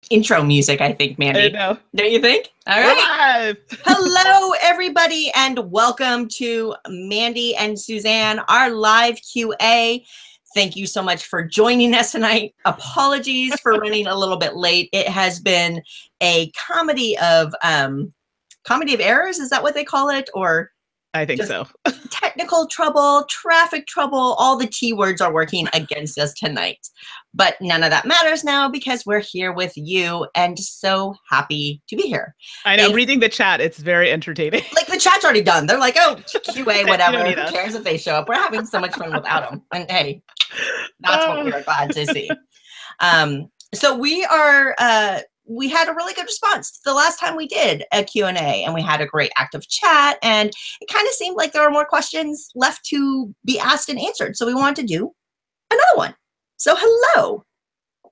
intro music, I think, I Mandy. know. Don't you think? All We're right. live. Hello, everybody, and welcome to Mandy and Suzanne, our live QA. Thank you so much for joining us tonight. Apologies for running a little bit late. It has been a comedy of errors. Is that what they call it? Or I think just so. technical trouble, traffic trouble, all the T words are working against us tonight. But none of that matters now because we're here with you and so happy to be here. I know. Reading the chat, it's very entertaining. Like the chat's already done. They're like, oh, QA, whatever. You don't need Who us. cares if they show up? We're having so much fun without them. And hey, that's what we are glad to see. So we had a really good response the last time we did a Q&A, and we had a great active chat, and it kind of seemed like there were more questions left to be asked and answered. So we wanted to do another one. So hello.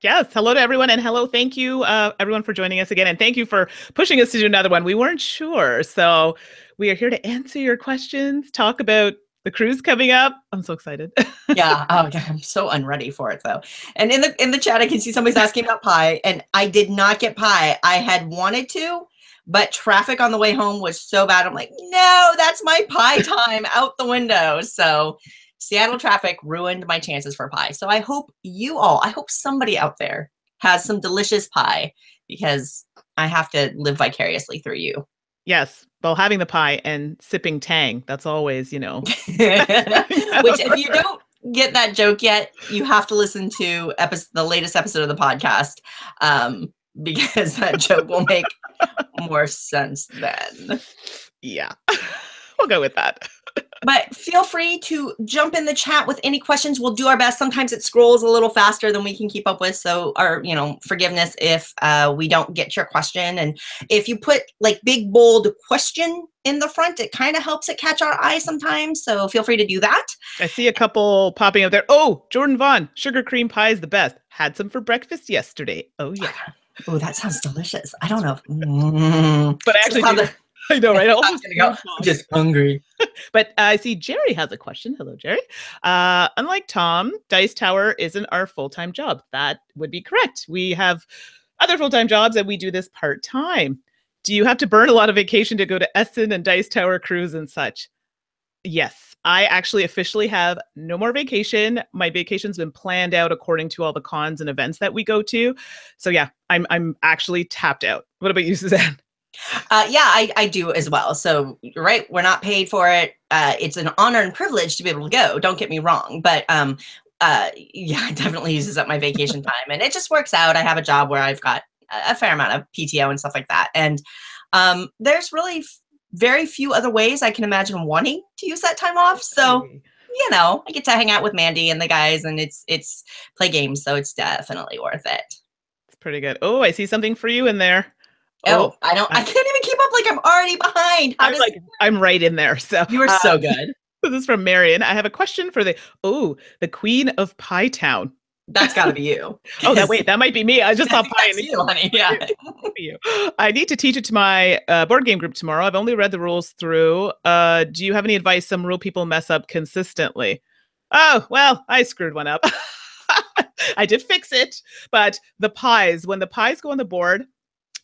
Yes. Hello to everyone. And hello. Thank you, everyone, for joining us again. And thank you for pushing us to do another one. We weren't sure. So we are here to answer your questions, talk about the cruise coming up. I'm so excited. Yeah. Oh, God, I'm so unready for it, though. And in the chat, I can see somebody's asking about pie, and I did not get pie. I had wanted to, but traffic on the way home was so bad. I'm like, no, that's my pie time out the window. So Seattle traffic ruined my chances for pie. So I hope somebody out there has some delicious pie, because I have to live vicariously through you. Yes. Well, having the pie and sipping Tang, that's always, Which, if you don't get that joke yet, you have to listen to the latest episode of the podcast, because that joke will make more sense then. Yeah. We'll go with that. But feel free to jump in the chat with any questions. We'll do our best. Sometimes it scrolls a little faster than we can keep up with. So forgiveness if we don't get your question. And if you put like big, bold question in the front, it kind of helps it catch our eye sometimes. So feel free to do that. I see a couple popping up there. Oh, Jordan Vaughn, sugar cream pie is the best. Had some for breakfast yesterday. Oh, yeah. Oh, that sounds delicious. I don't know. But I actually do. I know, right? I'm just hungry. But I see Jerry has a question. Hello, Jerry. Unlike Tom, Dice Tower isn't our full-time job. That would be correct. We have other full-time jobs and we do this part-time. Do you have to burn a lot of vacation to go to Essen and Dice Tower cruise and such? Yes. I actually officially have no more vacation. My vacation's been planned out according to all the cons and events that we go to. So yeah, I'm actually tapped out. What about you, Suzanne? I do as well. So you're right, we're not paid for it. It's an honor and privilege to be able to go. Don't get me wrong, but it definitely uses up my vacation time, and it just works out. I have a job where I've got a fair amount of PTO and stuff like that, and there's really very few other ways I can imagine wanting to use that time off. So I get to hang out with Mandy and the guys, and it's play games, so it's definitely worth it. It's pretty good. Oh, I see something for you in there. Oh, I can't even keep up. Like, I'm already behind. I'm right in there. So you are so good. This is from Marion. I have a question for the Queen of Pie Town. That's got to be you. Oh, that might be me. I just saw pie in you, honey. Yeah. I need to teach it to my board game group tomorrow. I've only read the rules through. Do you have any advice? Some rule people mess up consistently. Oh, well, I screwed one up. I did fix it, but when the pies go on the board,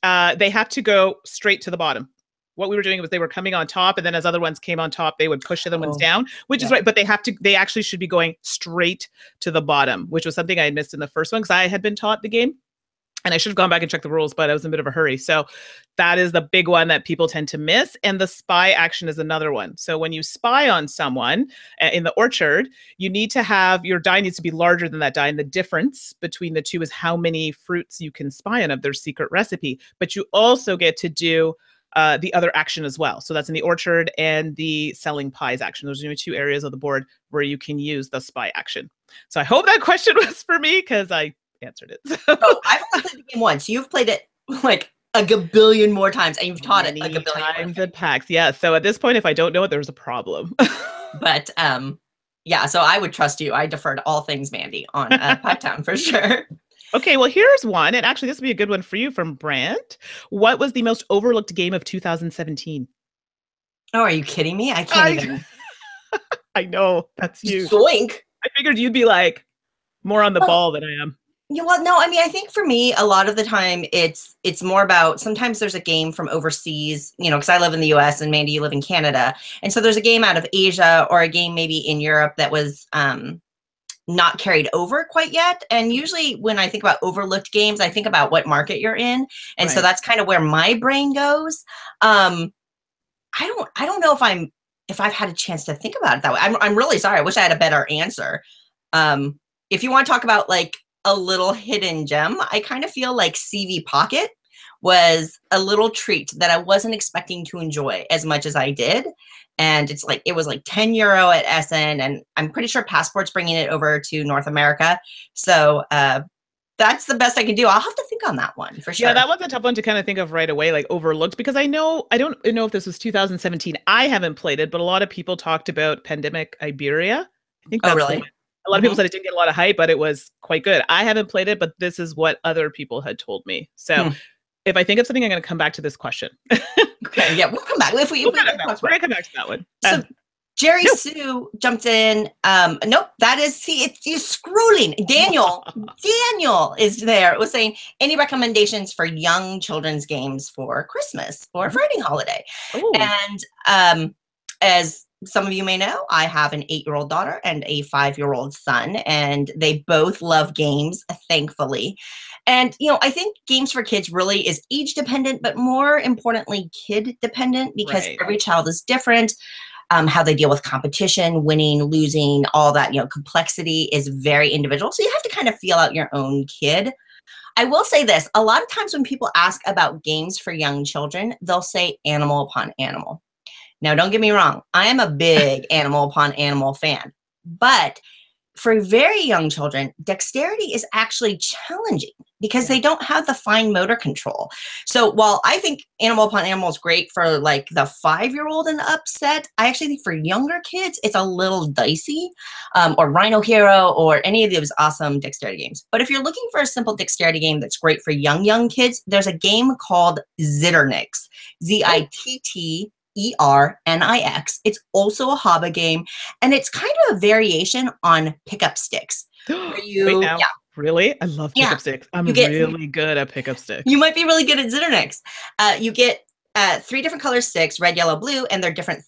they have to go straight to the bottom. What we were doing was they were coming on top, and then as other ones came on top, they would push the other ones down, which is right. But they actually should be going straight to the bottom, which was something I had missed in the first one because I had been taught the game. And I should have gone back and checked the rules, but I was in a bit of a hurry. So that is the big one that people tend to miss. And the spy action is another one. So when you spy on someone in the orchard, you need to have, your die needs to be larger than that die. And the difference between the two is how many fruits you can spy on of their secret recipe. But you also get to do the other action as well. So that's in the orchard and the selling pies action. Those are the two areas of the board where you can use the spy action. So I hope that question was for me because I answered it. Oh, I've only played the game once. You've played it like a gabillion more times, and you've taught it like a billion times at PAX. Yeah. So at this point, if I don't know it, there's a problem. But so I would trust you. I defer to all things Mandy on Pie Town for sure. Okay, well, here's one. And actually, this would be a good one for you from Brant. What was the most overlooked game of 2017? Oh, are you kidding me? I can't even. I know. That's you. Zoink. I figured you'd be like more on the ball than I am. Yeah, well, no, I mean, I think for me, a lot of the time it's more about sometimes there's a game from overseas, because I live in the US and Mandy, you live in Canada. And so there's a game out of Asia or a game maybe in Europe that was not carried over quite yet. And usually when I think about overlooked games, I think about what market you're in. And so Right. that's kind of where my brain goes. I don't know if I've had a chance to think about it that way. I'm really sorry. I wish I had a better answer. If you want to talk about like a little hidden gem, I kind of feel like CV Pocket was a little treat that I wasn't expecting to enjoy as much as I did. And it was like €10 at SN, and I'm pretty sure Passport's bringing it over to North America. So that's the best I can do. I'll have to think on that one for sure. Yeah, that was a tough one to kind of think of right away, like overlooked, because I don't know if this was 2017. I haven't played it, but a lot of people talked about Pandemic Iberia. I think Oh, that's the really? one. A lot of people said it didn't get a lot of hype, but it was quite good. I haven't played it, but this is what other people had told me. So if I think of something, I'm going to come back to this question. Okay, yeah, we'll come back. We're We're going to come back to that one. So Jerry Sue jumped in. Nope, that is, it's you scrolling. Daniel is there. It was saying, any recommendations for young children's games for Christmas or for any holiday? Ooh. And as some of you may know, I have an 8-year-old daughter and a 5-year-old son, and they both love games, thankfully. And, I think games for kids really is age dependent, but more importantly, kid dependent, because every child is different. How they deal with competition, winning, losing, all that, complexity is very individual. So you have to kind of feel out your own kid. I will say this, a lot of times when people ask about games for young children, they'll say Animal Upon Animal. Now, don't get me wrong, I am a big Animal Upon Animal fan, but for very young children, dexterity is actually challenging because they don't have the fine motor control. So while I think Animal Upon Animal is great for like the 5-year-old and up set, I actually think for younger kids, it's a little dicey, or Rhino Hero or any of those awesome dexterity games. But if you're looking for a simple dexterity game that's great for young kids, there's a game called Zitternix, Zitternix. It's also a hobby game, and it's kind of a variation on pickup sticks. Wait now. Yeah. Really? I love pickup sticks. I'm really good at pickup sticks. You might be really good at Zitternix. You get 3 different color sticks, red, yellow, blue, and they're different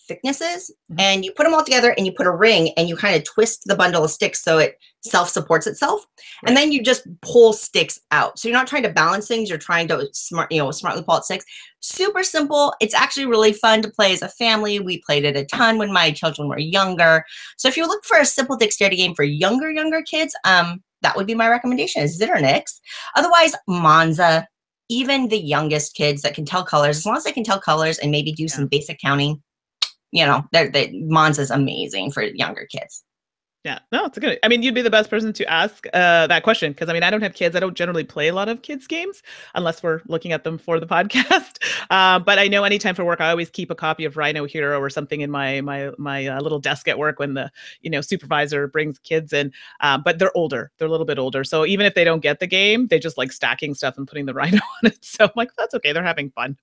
thicknesses. And you put them all together and you put a ring and you kind of twist the bundle of sticks so it self-supports itself. And then you just pull sticks out. So you're not trying to balance things. You're trying to smartly pull out sticks. Super simple. It's actually really fun to play as a family. We played it a ton when my children were younger. So if you look for a simple dexterity game for younger kids, that would be my recommendation, is Zitternix. Otherwise, Monza. Even the youngest kids that can tell colors, as long as they can tell colors and maybe do some basic counting, Monza's amazing for younger kids. Yeah, no, it's a good. I mean, you'd be the best person to ask that question, because I mean, I don't have kids. I don't generally play a lot of kids games unless we're looking at them for the podcast. But I know anytime for work, I always keep a copy of Rhino Hero or something in my little desk at work when the supervisor brings kids in. But they're older. They're a little bit older. So even if they don't get the game, they just like stacking stuff and putting the Rhino on it. So I'm like, that's okay. They're having fun.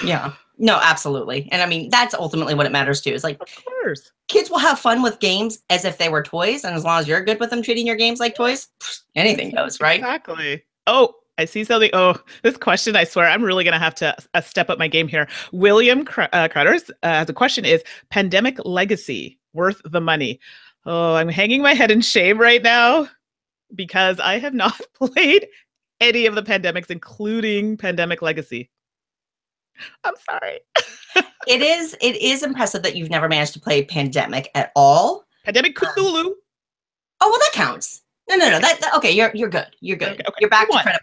Yeah, no, absolutely. And I mean, that's ultimately what it matters too, is like, of course, kids will have fun with games as if they were toys. And as long as you're good with them treating your games like toys, anything goes, right? Exactly. Oh, I see something. Oh, this question, I swear, I'm really going to have to step up my game here. William Crutters has a question, is Pandemic Legacy worth the money? Oh, I'm hanging my head in shame right now because I have not played any of the pandemics, including Pandemic Legacy. I'm sorry. It is impressive that you've never managed to play Pandemic at all. Pandemic Cthulhu. Oh, well, that counts. No. That okay. You're good. You're good. Okay. You're back to credit.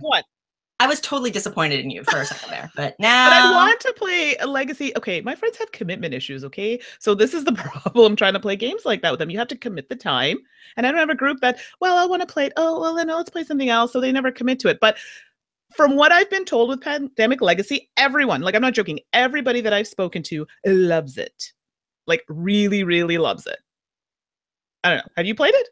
I was totally disappointed in you for a second there, but now. But I want to play a Legacy. Okay, my friends have commitment issues. Okay, so this is the problem trying to play games like that with them. You have to commit the time, and I don't have a group that. Well, I want to play it. Oh, well, then let's play something else. So they never commit to it, but. From what I've been told with Pandemic Legacy, everyone, like I'm not joking, everybody that I've spoken to loves it. Like really, really loves it. I don't know. Have you played it?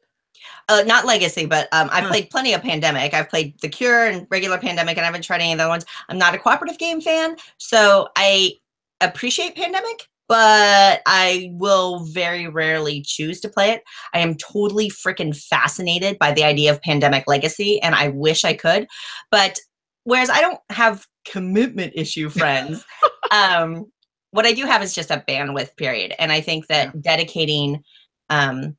Not Legacy, but I've played plenty of Pandemic. I've played The Cure and regular Pandemic, and I haven't tried any of the other ones. I'm not a cooperative game fan, so I appreciate Pandemic, but I will very rarely choose to play it. I am totally freaking fascinated by the idea of Pandemic Legacy, and I wish I could. But whereas I don't have commitment issue friends, what I do have is just a bandwidth period. And I think that dedicating, I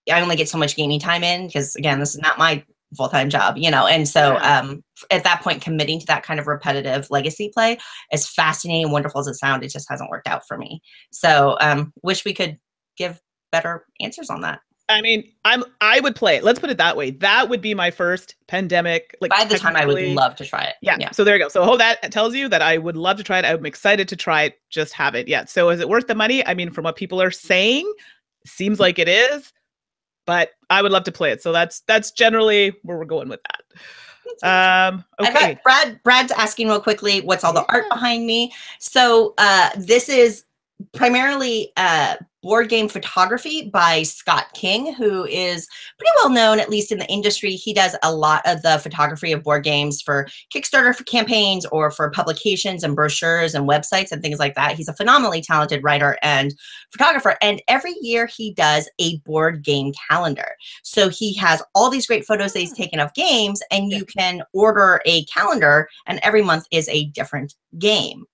only get so much gaming time in because, again, this is not my full-time job, you know, and so at that point, committing to that kind of repetitive legacy play, as fascinating and wonderful as it sounds, it just hasn't worked out for me. So wish we could give better answers on that. I mean, I would play it. Let's put it that way. That would be my first Pandemic. Like, by the time I would love to try it. Yeah. So there you go. So that tells you that I would love to try it. I'm excited to try it. Just haven't yet. So is it worth the money? I mean, from what people are saying, seems like it is. But I would love to play it. So that's generally where we're going with that. Okay. I've got Brad's asking real quickly, what's all the art behind me? So this is primarily board game photography by Scott King, who is pretty well known, at least in the industry. He does a lot of the photography of board games for Kickstarter for campaigns or for publications and brochures and websites and things like that. He's a phenomenally talented writer and photographer. And every year he does a board game calendar. So he has all these great photos that he's taken of games, and you can order a calendar, and every month is a different game.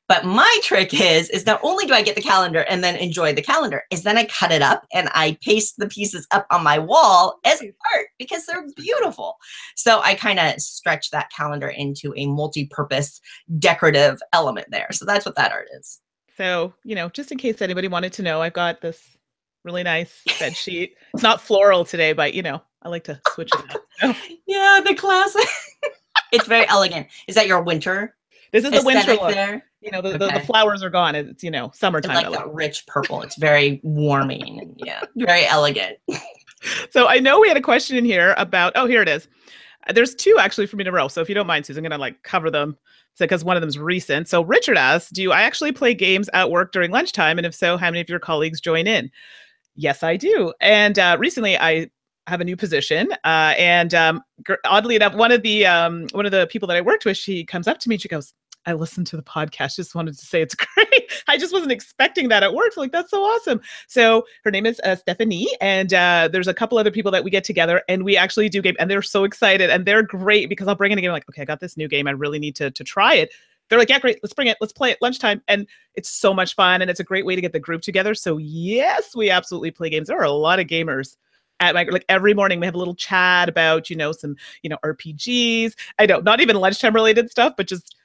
But my trick is not only do I get the calendar and then enjoy the calendar, is then I cut it up and I paste the pieces up on my wall as art because they're beautiful. So I kind of stretch that calendar into a multi-purpose decorative element there. So that's what that art is. So, you know, just in case anybody wanted to know, I've got this really nice bed sheet. It's not floral today, but, you know, I like to switch it up. So. Yeah, the classic. It's very elegant. Is that your winter? This is the winter look. There? You know, the flowers are gone. It's, you know, summertime. It's like that rich purple. It's very warming. And yeah, very elegant. So I know we had a question in here about, oh, here it is. There's two actually for me in a row. So if you don't mind, Susan, I'm going to like cover them because one of them is recent. So Richard asks, do I actually play games at work during lunchtime? And if so, how many of your colleagues join in? Yes, I do. And recently I have a new position. And oddly enough, one of the people that I worked with, she comes up to me and she goes, I listened to the podcast. Just wanted to say it's great. I just wasn't expecting that at work. So like, that's so awesome. So her name is Stephanie. And there's a couple other people that we get together and we actually do game. And they're so excited and they're great because I'll bring in a game like, okay, I got this new game. I really need to try it. They're like, yeah, great. Let's bring it. Let's play it lunchtime. And it's so much fun. And it's a great way to get the group together. So yes, we absolutely play games. There are a lot of gamers at my, like every morning we have a little chat about, you know, some, you know, RPGs. I know, not even lunchtime related stuff, but just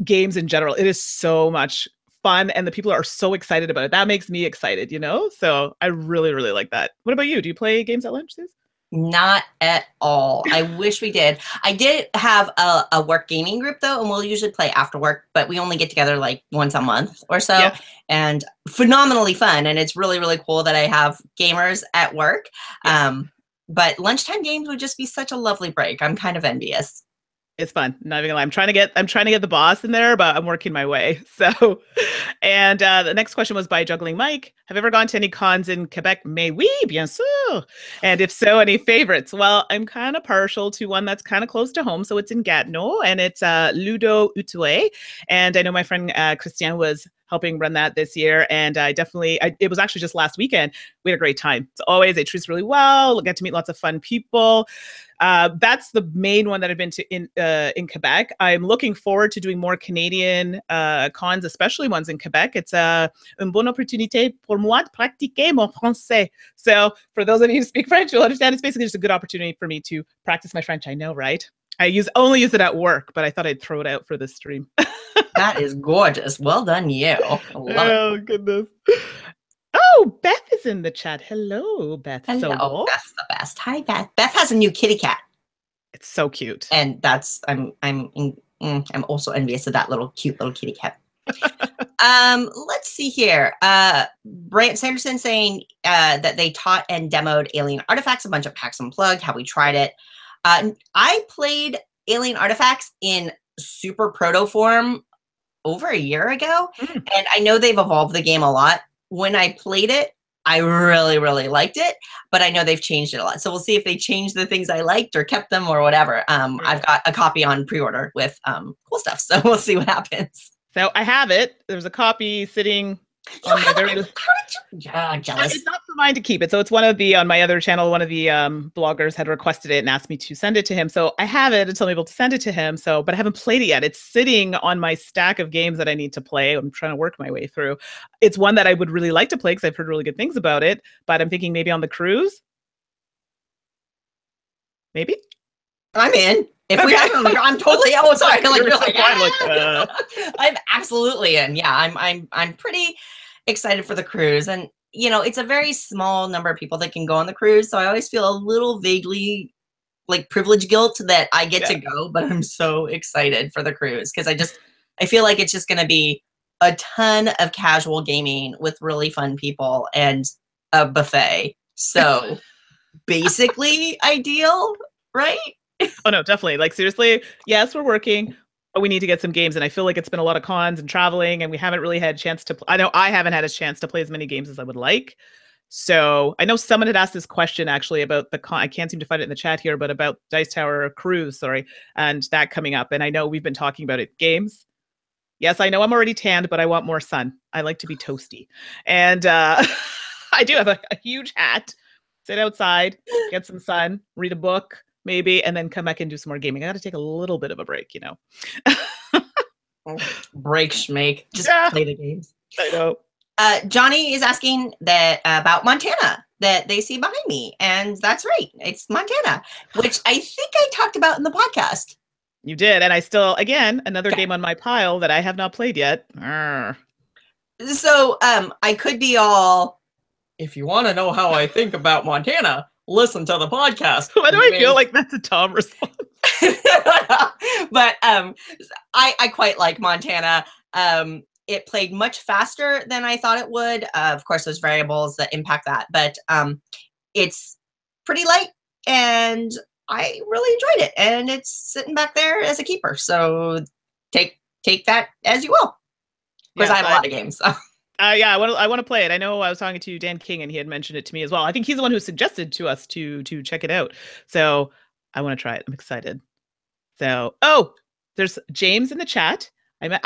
games in general. It is so much fun and the people are so excited about it. That makes me excited, you know? So I really, really like that. What about you? Do you play games at lunch, Suze? Not at all. I wish we did. I did have a work gaming group though, and we'll usually play after work, but we only get together like once a month or so. Yeah. And phenomenally fun. And it's really, really cool that I have gamers at work. Yeah. But lunchtime games would just be such a lovely break. I'm kind of envious. It's fun. Not even gonna lie. I'm trying to get the boss in there, but I'm working my way. So, and the next question was by Juggling Mike. Have you ever gone to any cons in Quebec? Mais oui, bien sûr. And if so, any favorites? Well, I'm kind of partial to one that's kind of close to home. So it's in Gatineau and it's Ludo Utue. And I know my friend Christian was helping run that this year. And it was actually just last weekend. We had a great time. It's always, they treat us really well. Get to meet lots of fun people. That's the main one that I've been to in Quebec. I'm looking forward to doing more Canadian cons, especially ones in Quebec. It's une bonne opportunité pour moi de pratiquer mon français. So for those of you who speak French, you'll understand it's basically just a good opportunity for me to practice my French. I know, right? I only use it at work, but I thought I'd throw it out for this stream. That is gorgeous. Well done, you. Oh, goodness. Oh, Beth is in the chat. Hello, Beth. Hello, so Beth's the best. Hi, Beth. Beth has a new kitty cat. It's so cute. And I'm also envious of that cute little kitty cat. Let's see here. Brant Sanderson saying that they taught and demoed Alien Artifacts, a bunch of PAX Unplugged, how we tried it. I played Alien Artifacts in super proto form over a year ago, and I know they've evolved the game a lot. When I played it, I really, really liked it, but I know they've changed it a lot. So we'll see if they changed the things I liked or kept them or whatever. I've got a copy on pre-order with cool stuff, so we'll see what happens. So I have it. There's a copy sitting You on my have, very. how did you? Yeah, jealous. It's not for mine to keep it. So it's one of the on my other channel. One of the bloggers had requested it and asked me to send it to him. So I have it and told me able to send it to him. So, but I haven't played it yet. It's sitting on my stack of games that I need to play. I'm trying to work my way through. It's one that I would really like to play because I've heard really good things about it. But I'm thinking maybe on the cruise. Maybe. I'm in. If we have them, I'm totally. Oh, sorry. Like, you're like, I'm absolutely in. Yeah, I'm pretty excited for the cruise, and you know, it's a very small number of people that can go on the cruise, so I always feel a little vaguely like privilege guilt that I get to go, but I'm so excited for the cruise because I feel like it's just going to be a ton of casual gaming with really fun people and a buffet. So basically ideal, right? Oh no, definitely. Like seriously, yes, we're working, but we need to get some games. And I feel like it's been a lot of cons and traveling, and we haven't really had a chance to. I know I haven't had a chance to play as many games as I would like. So I know someone had asked this question actually about the con. I can't seem to find it in the chat here, but about Dice Tower Cruise, sorry, and that coming up. And I know we've been talking about it. Games. Yes, I know I'm already tanned, but I want more sun. I like to be toasty, and I do have a huge hat. Sit outside, get some sun, read a book maybe, and then come back and do some more gaming. I got to take a little bit of a break, you know. Break schmake. Just play the games. I know. Johnny is asking that about Montana that they see behind me, and that's right. It's Montana, which I think I talked about in the podcast. You did, and I still, again, another game on my pile that I have not played yet. Arr. So I could be all, if you want to know how I think about Montana, listen to the podcast. Why do I feel like that's a Tom response? But I quite like Montana. It played much faster than I thought it would. Of course, there's variables that impact that, but it's pretty light, and I really enjoyed it. And it's sitting back there as a keeper. So take that as you will, because I have a lot of games. So. Yeah, I want to play it. I know I was talking to Dan King and he had mentioned it to me as well. I think he's the one who suggested to us to check it out. So I want to try it. I'm excited. So, there's James in the chat.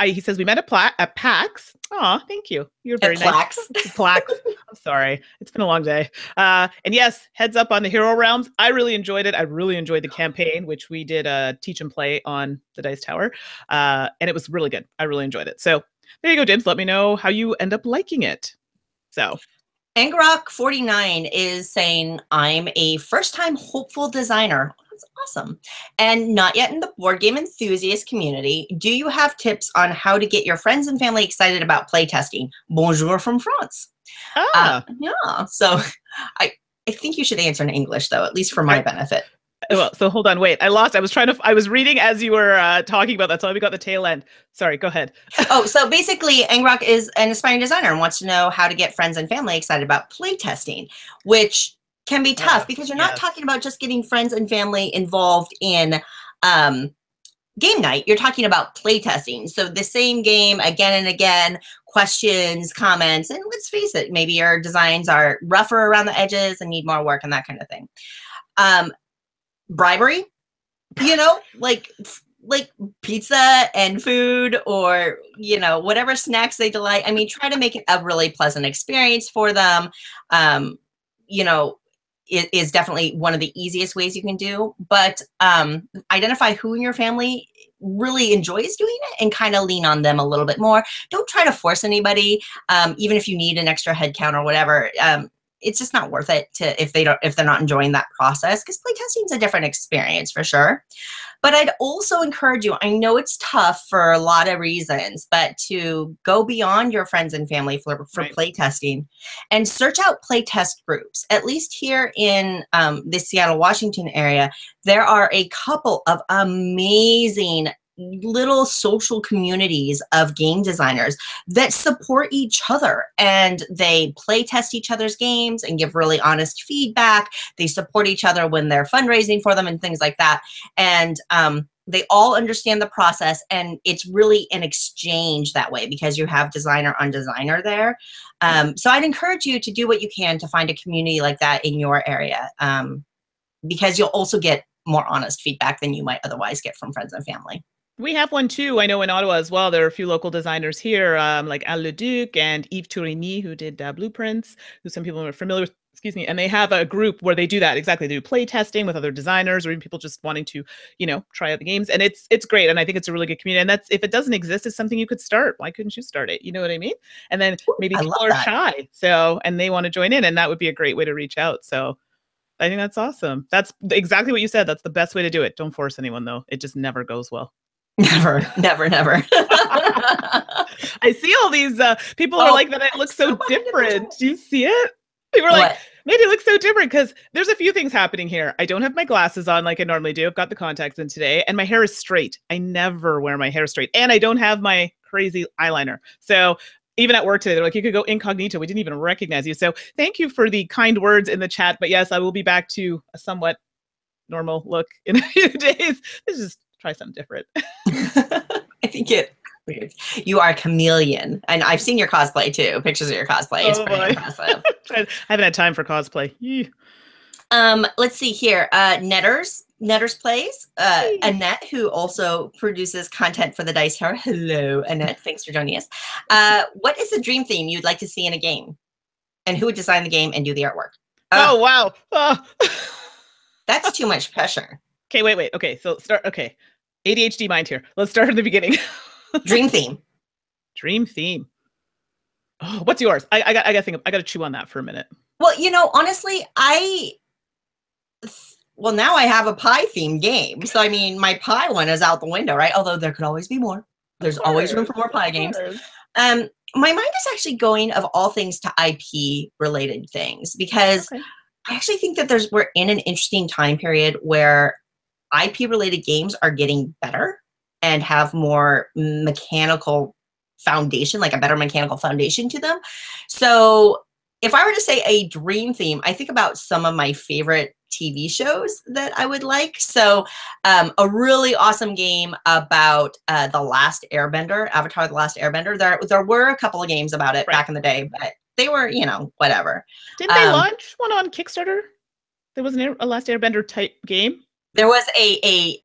He says we met at PAX. Oh, thank you. You're very nice. Plax. I'm sorry. It's been a long day. And yes, heads up on the Hero Realms. I really enjoyed it. I really enjoyed the campaign, which we did teach and play on the Dice Tower. And it was really good. I really enjoyed it. So there you go, James. Let me know how you end up liking it. So. Angrok49 is saying, I'm a first-time hopeful designer. That's awesome. And not yet in the board game enthusiast community. Do you have tips on how to get your friends and family excited about playtesting? Bonjour from France. Yeah. So I think you should answer in English, though, at least for my benefit. Well, so hold on, wait. I was reading as you were talking about that, so we got the tail end. Sorry, go ahead. So basically, Angrok is an aspiring designer and wants to know how to get friends and family excited about playtesting, which can be tough because you're not talking about just getting friends and family involved in game night. You're talking about playtesting. So the same game again and again, questions, comments, and let's face it, maybe your designs are rougher around the edges and need more work and that kind of thing. Bribery, you know, like pizza and food, or, you know, whatever snacks they delight. I mean, try to make it a really pleasant experience for them. You know, it is definitely one of the easiest ways you can do, but identify who in your family really enjoys doing it and kind of lean on them a little bit more. Don't try to force anybody, even if you need an extra head count or whatever. It's just not worth it if they're not enjoying that process, because playtesting is a different experience for sure. But I'd also encourage you, I know it's tough for a lot of reasons, but to go beyond your friends and family for playtesting and search out playtest groups. At least here in the Seattle, Washington area, there are a couple of amazing little social communities of game designers that support each other, and they play test each other's games and give really honest feedback. They support each other when they're fundraising for them and things like that. And they all understand the process, and it's really an exchange that way because you have designer on designer there. So I'd encourage you to do what you can to find a community like that in your area, because you'll also get more honest feedback than you might otherwise get from friends and family. We have one too. I know in Ottawa as well. There are a few local designers here, like Al Leduc and Yves Tourigny, who did Blueprints, who some people are familiar with. Excuse me. And they have a group where they do that exactly. They do play testing with other designers or even people just wanting to, try out the games. And it's great. And I think it's a really good community. And that's if it doesn't exist, it's something you could start. Why couldn't you start it? You know what I mean? And then maybe I people love are that. shy, so and they want to join in, and that would be a great way to reach out. So I think that's awesome. That's exactly what you said. That's the best way to do it. Don't force anyone though. It just never goes well. Never, never, never. I see all these people are like that. It looks so different. Do you see it? People are like, What? man, it looks so different because there's a few things happening here. I don't have my glasses on like I normally do. I've got the contacts in today, and my hair is straight. I never wear my hair straight, and I don't have my crazy eyeliner. So even at work today, they're like, you could go incognito. We didn't even recognize you. So thank you for the kind words in the chat. But yes, I will be back to a somewhat normal look in a few days. Let's just try something different. I think you are a chameleon, and I've seen your cosplay too. Pictures of your cosplay. It's pretty impressive. I haven't had time for cosplay. Let's see here. Netters plays. Annette, who also produces content for the Dice Tower. Hello, Annette. Thanks for joining us. What is the dream theme you'd like to see in a game, and who would design the game and do the artwork? Oh wow. That's too much pressure. Okay, wait. Okay, so start. Okay, ADHD mind here. Let's start at the beginning. Dream theme. Dream theme. Oh, what's yours? I got to think. I got to chew on that for a minute. Well, honestly, now I have a pie themed game. So I mean, my pie one is out the window, right? Although there could always be more. There's always room for more pie games. My mind is actually going of all things to IP related things because I actually think that we're in an interesting time period where IP related games are getting better and have more mechanical foundation, like a better mechanical foundation to them. So if I were to say a dream theme, I think about some of my favorite TV shows that I would like. So a really awesome game about The Last Airbender, Avatar The Last Airbender. There were a couple of games about it back in the day, but they were, whatever. Didn't they launch one on Kickstarter? There was a Last Airbender type game. There was a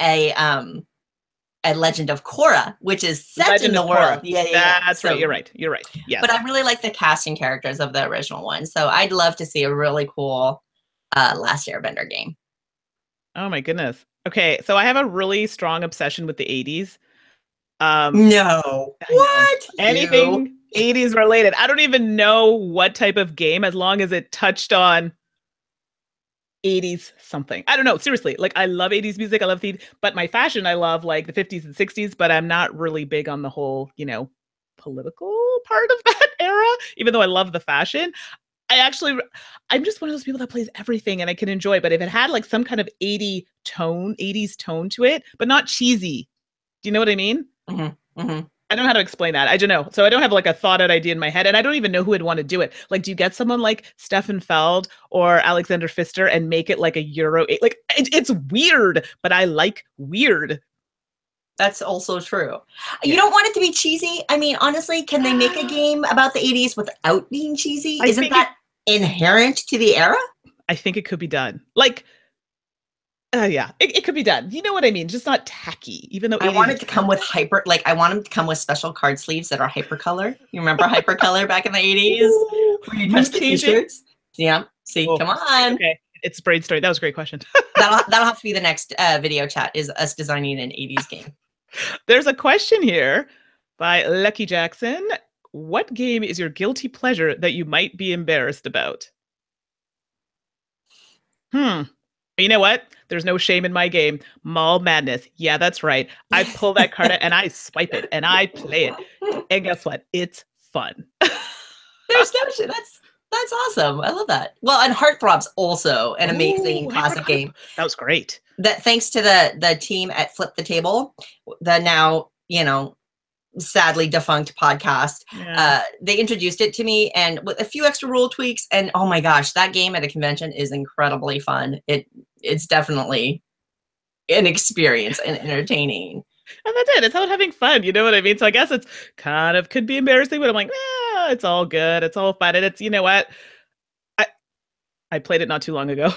Legend of Korra, which is set in the world. Yeah. That's right. You're right. Yeah. But I really like the cast and characters of the original one. So I'd love to see a really cool Last Airbender game. Oh my goodness. Okay, so I have a really strong obsession with the 80s. No. What? Anything 80s related. I don't even know what type of game, as long as it touched on 80s something. I don't know. Seriously, like I love 80s music. I love but my fashion, I love like the 50s and 60s, but I'm not really big on the whole, political part of that era, even though I love the fashion. I'm just one of those people that plays everything and I can enjoy, but if it had like some kind of 80s tone to it, but not cheesy. Do you know what I mean? Mm-hmm. Mm-hmm. I don't know how to explain that. I don't know. So I don't have like a thought out idea in my head, and I don't even know who would want to do it. Like, do you get someone like Stefan Feld or Alexander Pfister and make it like a Euro? Like, it's weird, but I like weird. That's also true. Yeah. You don't want it to be cheesy. I mean, honestly, can they make a game about the 80s without being cheesy? Isn't that inherent to the era? I think it could be done. Like, yeah, it could be done. You know what I mean? Just not tacky, even though I want it to come with I want them to come with special card sleeves that are hypercolor. You remember hypercolor back in the 80s? Where you touch the t-shirts? Yeah. See, come on. Okay. It's brainstorming. That was a great question. that'll have to be the next video chat, is us designing an 80s game. There's a question here by Lucky Jackson. What game is your guilty pleasure that you might be embarrassed about? You know what? There's no shame in my game. Mall Madness. Yeah, that's right. I pull that card out and I swipe it and I play it. And guess what? It's fun. There's no shame. That's awesome. I love that. Well, and Heartthrob's also an amazing classic game. That was great. That thanks to the team at Flip the Table, the now, sadly defunct podcast. Yeah. They introduced it to me, and with a few extra rule tweaks, and oh my gosh, that game at a convention is incredibly fun. It's definitely an experience and entertaining. And that's it. It's about having fun. You know what I mean? So I guess it's kind of could be embarrassing, but I'm like, it's all good. It's all fun. And it's, you know what? I played it not too long ago.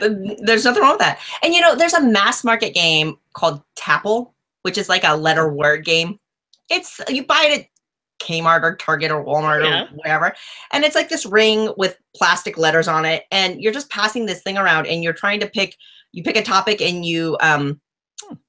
There's nothing wrong with that. And there's a mass market game called Tapple, which is like a letter word game. You buy it at Kmart or Target or Walmart or whatever. And it's like this ring with plastic letters on it. And you're just passing this thing around and you're trying to pick a topic and you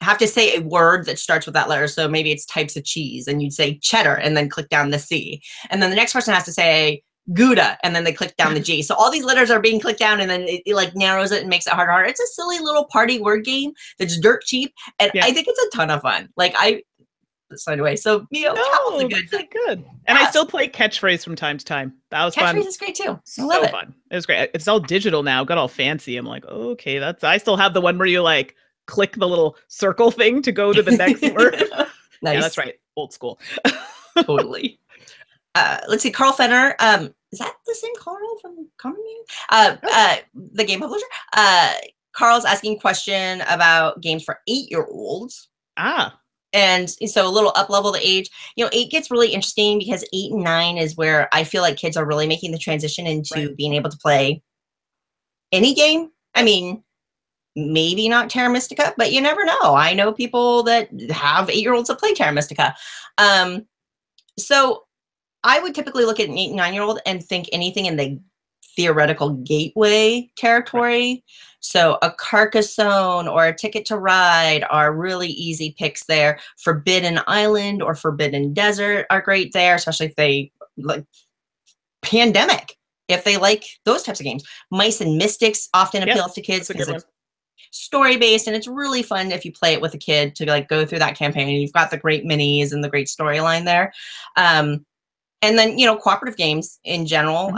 have to say a word that starts with that letter. So maybe it's types of cheese and you'd say cheddar and then click down the C. And then the next person has to say Gouda and then they click down the G. So all these letters are being clicked down and then it like narrows it and makes it harder. It's a silly little party word game that's dirt cheap. And I think it's a ton of fun. Like anyway, so Tapple's a good. And I still play Catchphrase from time to time. That was fun. Catchphrase is great too. I love it. Fun. It was great. It's all digital now. Got all fancy. I'm like, okay, I still have the one where you like click the little circle thing to go to the next word. Nice. Yeah, that's right. Old school. Totally. Let's see. Carl Fenner. Is that the same Carl from Common the game publisher? Carl's asking a question about games for 8-year-olds. And so a little up level the age, 8 gets really interesting because 8 and 9 is where I feel like kids are really making the transition into being able to play any game. I mean, maybe not Terra Mystica, but you never know. I know people that have 8-year-olds that play Terra Mystica. So I would typically look at an 8 and 9-year-old and think anything in the theoretical gateway territory. So a Carcassonne or a Ticket to Ride are really easy picks there. Forbidden Island or Forbidden Desert are great there, especially if they like Pandemic, if they like those types of games. Mice and Mystics often appeals to kids because it's story-based and it's really fun if you play it with a kid to like go through that campaign. You've got the great minis and the great storyline there. And then, cooperative games in general.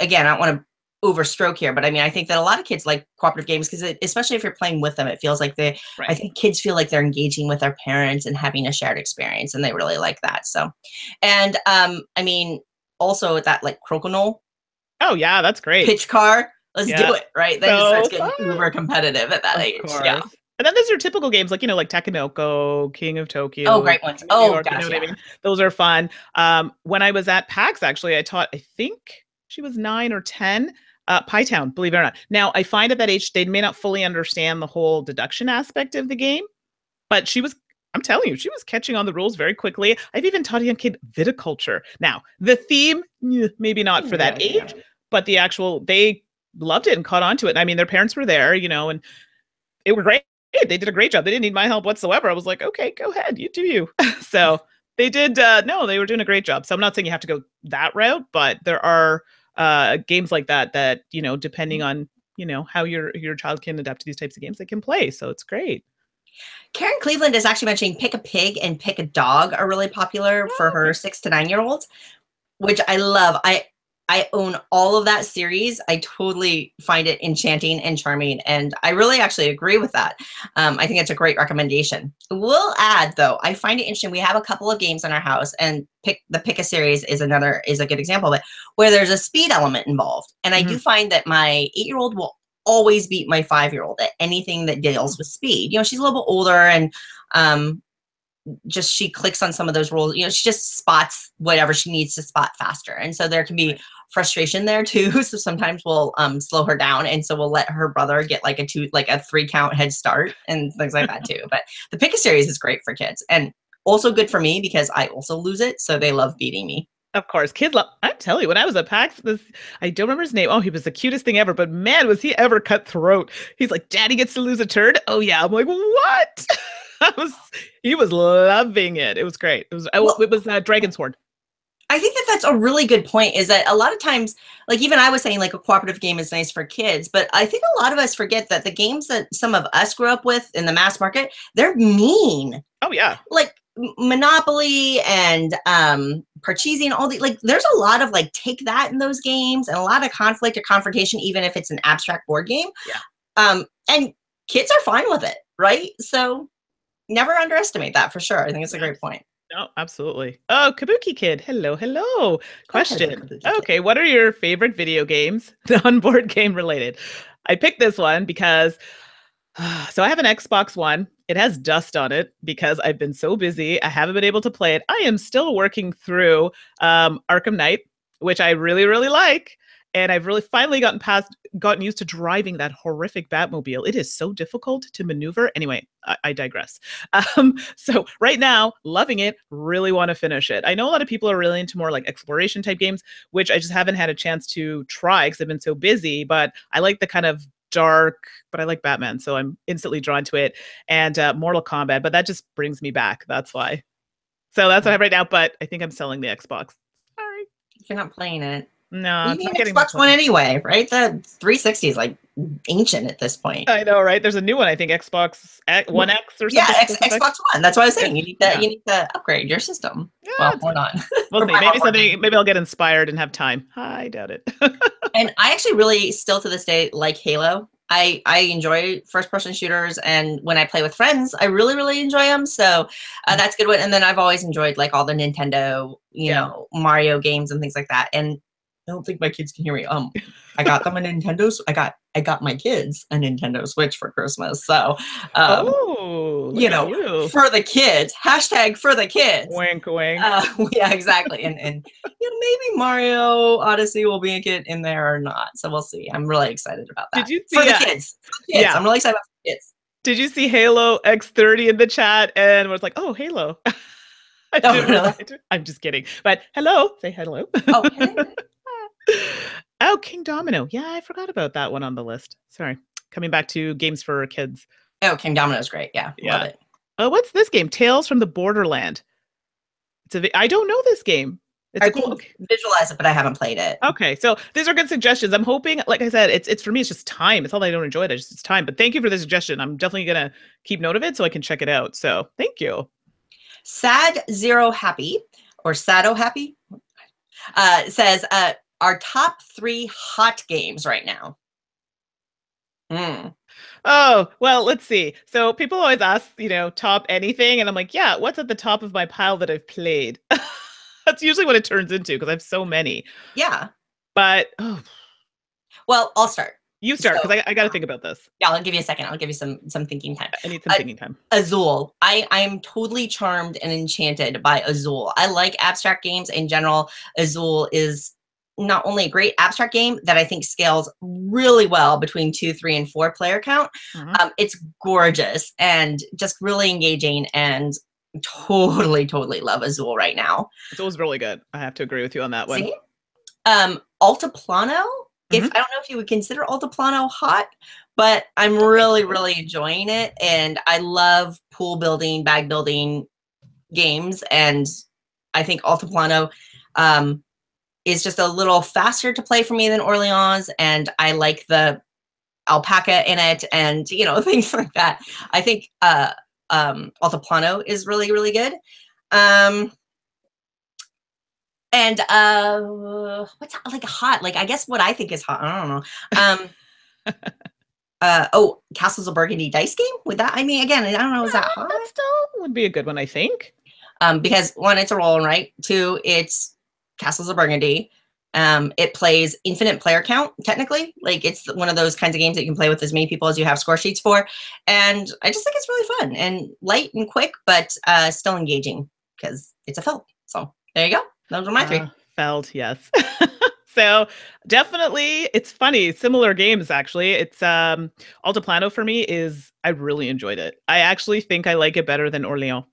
Again, I don't want to overstroke here, but I mean, I think that a lot of kids like cooperative games because especially if you're playing with them, it feels like I think kids feel like they're engaging with their parents and having a shared experience and they really like that. So, and I mean, also with that like Crokinole. Oh yeah, that's great. Pitch car. Let's do it, right? Then it starts getting uber competitive at that age. Yeah. And then there's your typical games like, like Takenoko, King of Tokyo. Oh, great ones. Oh, gosh, you know what I mean? Those are fun. When I was at PAX, actually, I taught, I think she was 9 or 10, Pie Town, believe it or not. Now, I find at that age, they may not fully understand the whole deduction aspect of the game, but I'm telling you, she was catching on the rules very quickly. I've even taught a young kid viticulture. Now, the theme, maybe not for that age, but they loved it and caught on to it. I mean, their parents were there, and it was great. They did a great job. They didn't need my help whatsoever. I was like, okay, go ahead. You do you. So they did. No, they were doing a great job. So I'm not saying you have to go that route, but there are games like that, depending on, how your child can adapt to these types of games, they can play. So it's great. Karen Cleveland is actually mentioning Pick a Pig and Pick a Dog are really popular for her 6 to 9-year-olds, which I love. I own all of that series. I totally find it enchanting and charming. And I really actually agree with that. I think it's a great recommendation. We'll add though, I find it interesting. We have a couple of games in our house and the Pick a Series is a good example of it where there's a speed element involved. And I do find that my 8-year-old will always beat my 5-year-old at anything that deals with speed. She's a little bit older and, she clicks on some of those rules. She just spots whatever she needs to spot faster. And so there can be frustration there too. So sometimes we'll slow her down. And so we'll let her brother get like a 3-count head start and things like that too. But the Pick a Series is great for kids and also good for me because I also lose it. So they love beating me. Of course, kids love. I'm telling you, when I was at PAX, I don't remember his name. Oh, he was the cutest thing ever. But man, was he ever cutthroat? He's like, "Daddy gets to lose a turd." Oh yeah, I'm like, what? He was loving it. It was great. It was Dragon Sword. I think that's a really good point. Is that a lot of times, like even I was saying, like a cooperative game is nice for kids, but I think a lot of us forget that the games that some of us grew up with in the mass market, they're mean. Oh yeah, like Monopoly and Parcheesi and all the there's a lot of take that in those games and a lot of conflict or confrontation, even if it's an abstract board game. Yeah. And kids are fine with it, right? So never underestimate that for sure. I think it's a great point. No, absolutely. Oh, Kabuki Kid. Hello. Question. Okay, what are your favorite video games, non-board game related? I picked this one because so I have an Xbox One. It has dust on it because I've been so busy. I haven't been able to play it. I am still working through Arkham Knight, which I really, really like. And I've really finally gotten used to driving that horrific Batmobile. It is so difficult to maneuver. Anyway, I digress. So right now, loving it, really want to finish it. I know a lot of people are really into more like exploration type games, which I just haven't had a chance to try because I've been so busy, but I like the kind of dark, but I like Batman, so I'm instantly drawn to it. And Mortal Kombat, but that just brings me back. That's why. So that's what I have right now, but I think I'm selling the Xbox. Sorry. If you're not playing it. No, You it's need not an getting Xbox One anyway, right? The 360 is like ancient at this point. I know, right? There's a new one, I think, One X or something. Yeah, Xbox One. That's what I was saying. You need to Yeah. you need to upgrade your system. Yeah, well, or not. We'll see. Maybe I'll get inspired and have time. I doubt it. And I actually really still to this day like Halo. I enjoy first-person shooters, and when I play with friends, I really, really enjoy them. So that's a good one. And then I've always enjoyed like all the Nintendo, you know, Mario games and things like that. And I don't think my kids can hear me. I got them a Nintendo. I got my kids a Nintendo Switch for Christmas. So, you know, for the kids. Hashtag for the kids. Wink, wink. Yeah, exactly. And you know, maybe Mario Odyssey will make it in there or not. So we'll see. I'm really excited about that. Did you see, for the kids? Yeah, I'm really excited about the kids. Did you see Halo X30 in the chat? And was like, oh, Halo. I'm just kidding. But hello, say hello. Oh, hello. Oh, King Domino. Yeah, I forgot about that one on the list. Sorry. Coming back to games for kids. Oh, King Domino is great. Yeah, love it. Oh, what's this game? Tales from the Borderland. I don't know this game. I can visualize it, but I haven't played it. Okay, so these are good suggestions. I'm hoping, like I said, it's for me, it's just time. It's not that I don't enjoy it, it's time. But thank you for the suggestion. I'm definitely gonna keep note of it so I can check it out. So thank you. Sad Zero Happy or Sado Happy says our top 3 hot games right now. Oh, well, let's see. So people always ask, you know, top anything. And I'm like, yeah, what's at the top of my pile that I've played? That's usually what it turns into because I have so many. Yeah. But, well, I'll start. You start because I got to think about this. Yeah, I'll give you a second. I'll give you some thinking time. I need some thinking time. Azul. I'm totally charmed and enchanted by Azul. I like abstract games in general. Azul is not only a great abstract game that I think scales really well between 2, 3, and 4 player count. It's gorgeous and just really engaging, and totally love Azul right now. Azul's really good. I have to agree with you on that one. See? Altiplano. If I don't know if you would consider Altiplano hot, but I'm really enjoying it, and I love pool building, bag building games, and I think Altiplano is just a little faster to play for me than Orleans, and I like the alpaca in it, and you know, things like that. I think Altiplano is really good. And what's like hot? Like I guess what I think is hot. I don't know. Oh, Castles of Burgundy dice game. With that, I mean, again, I don't know. Is that hot? That still would be a good one, I think. Because 1, it's a roll and write. 2, it's Castles of Burgundy. It plays infinite player count. Technically, like it's one of those kinds of games that you can play with as many people as you have score sheets for. And I just think it's really fun and light and quick, but still engaging because it's a felt. So there you go. Those are my 3. Felt, yes. So definitely, it's funny. Similar games, actually. It's Altiplano for me I really enjoyed it. I actually think I like it better than Orleans.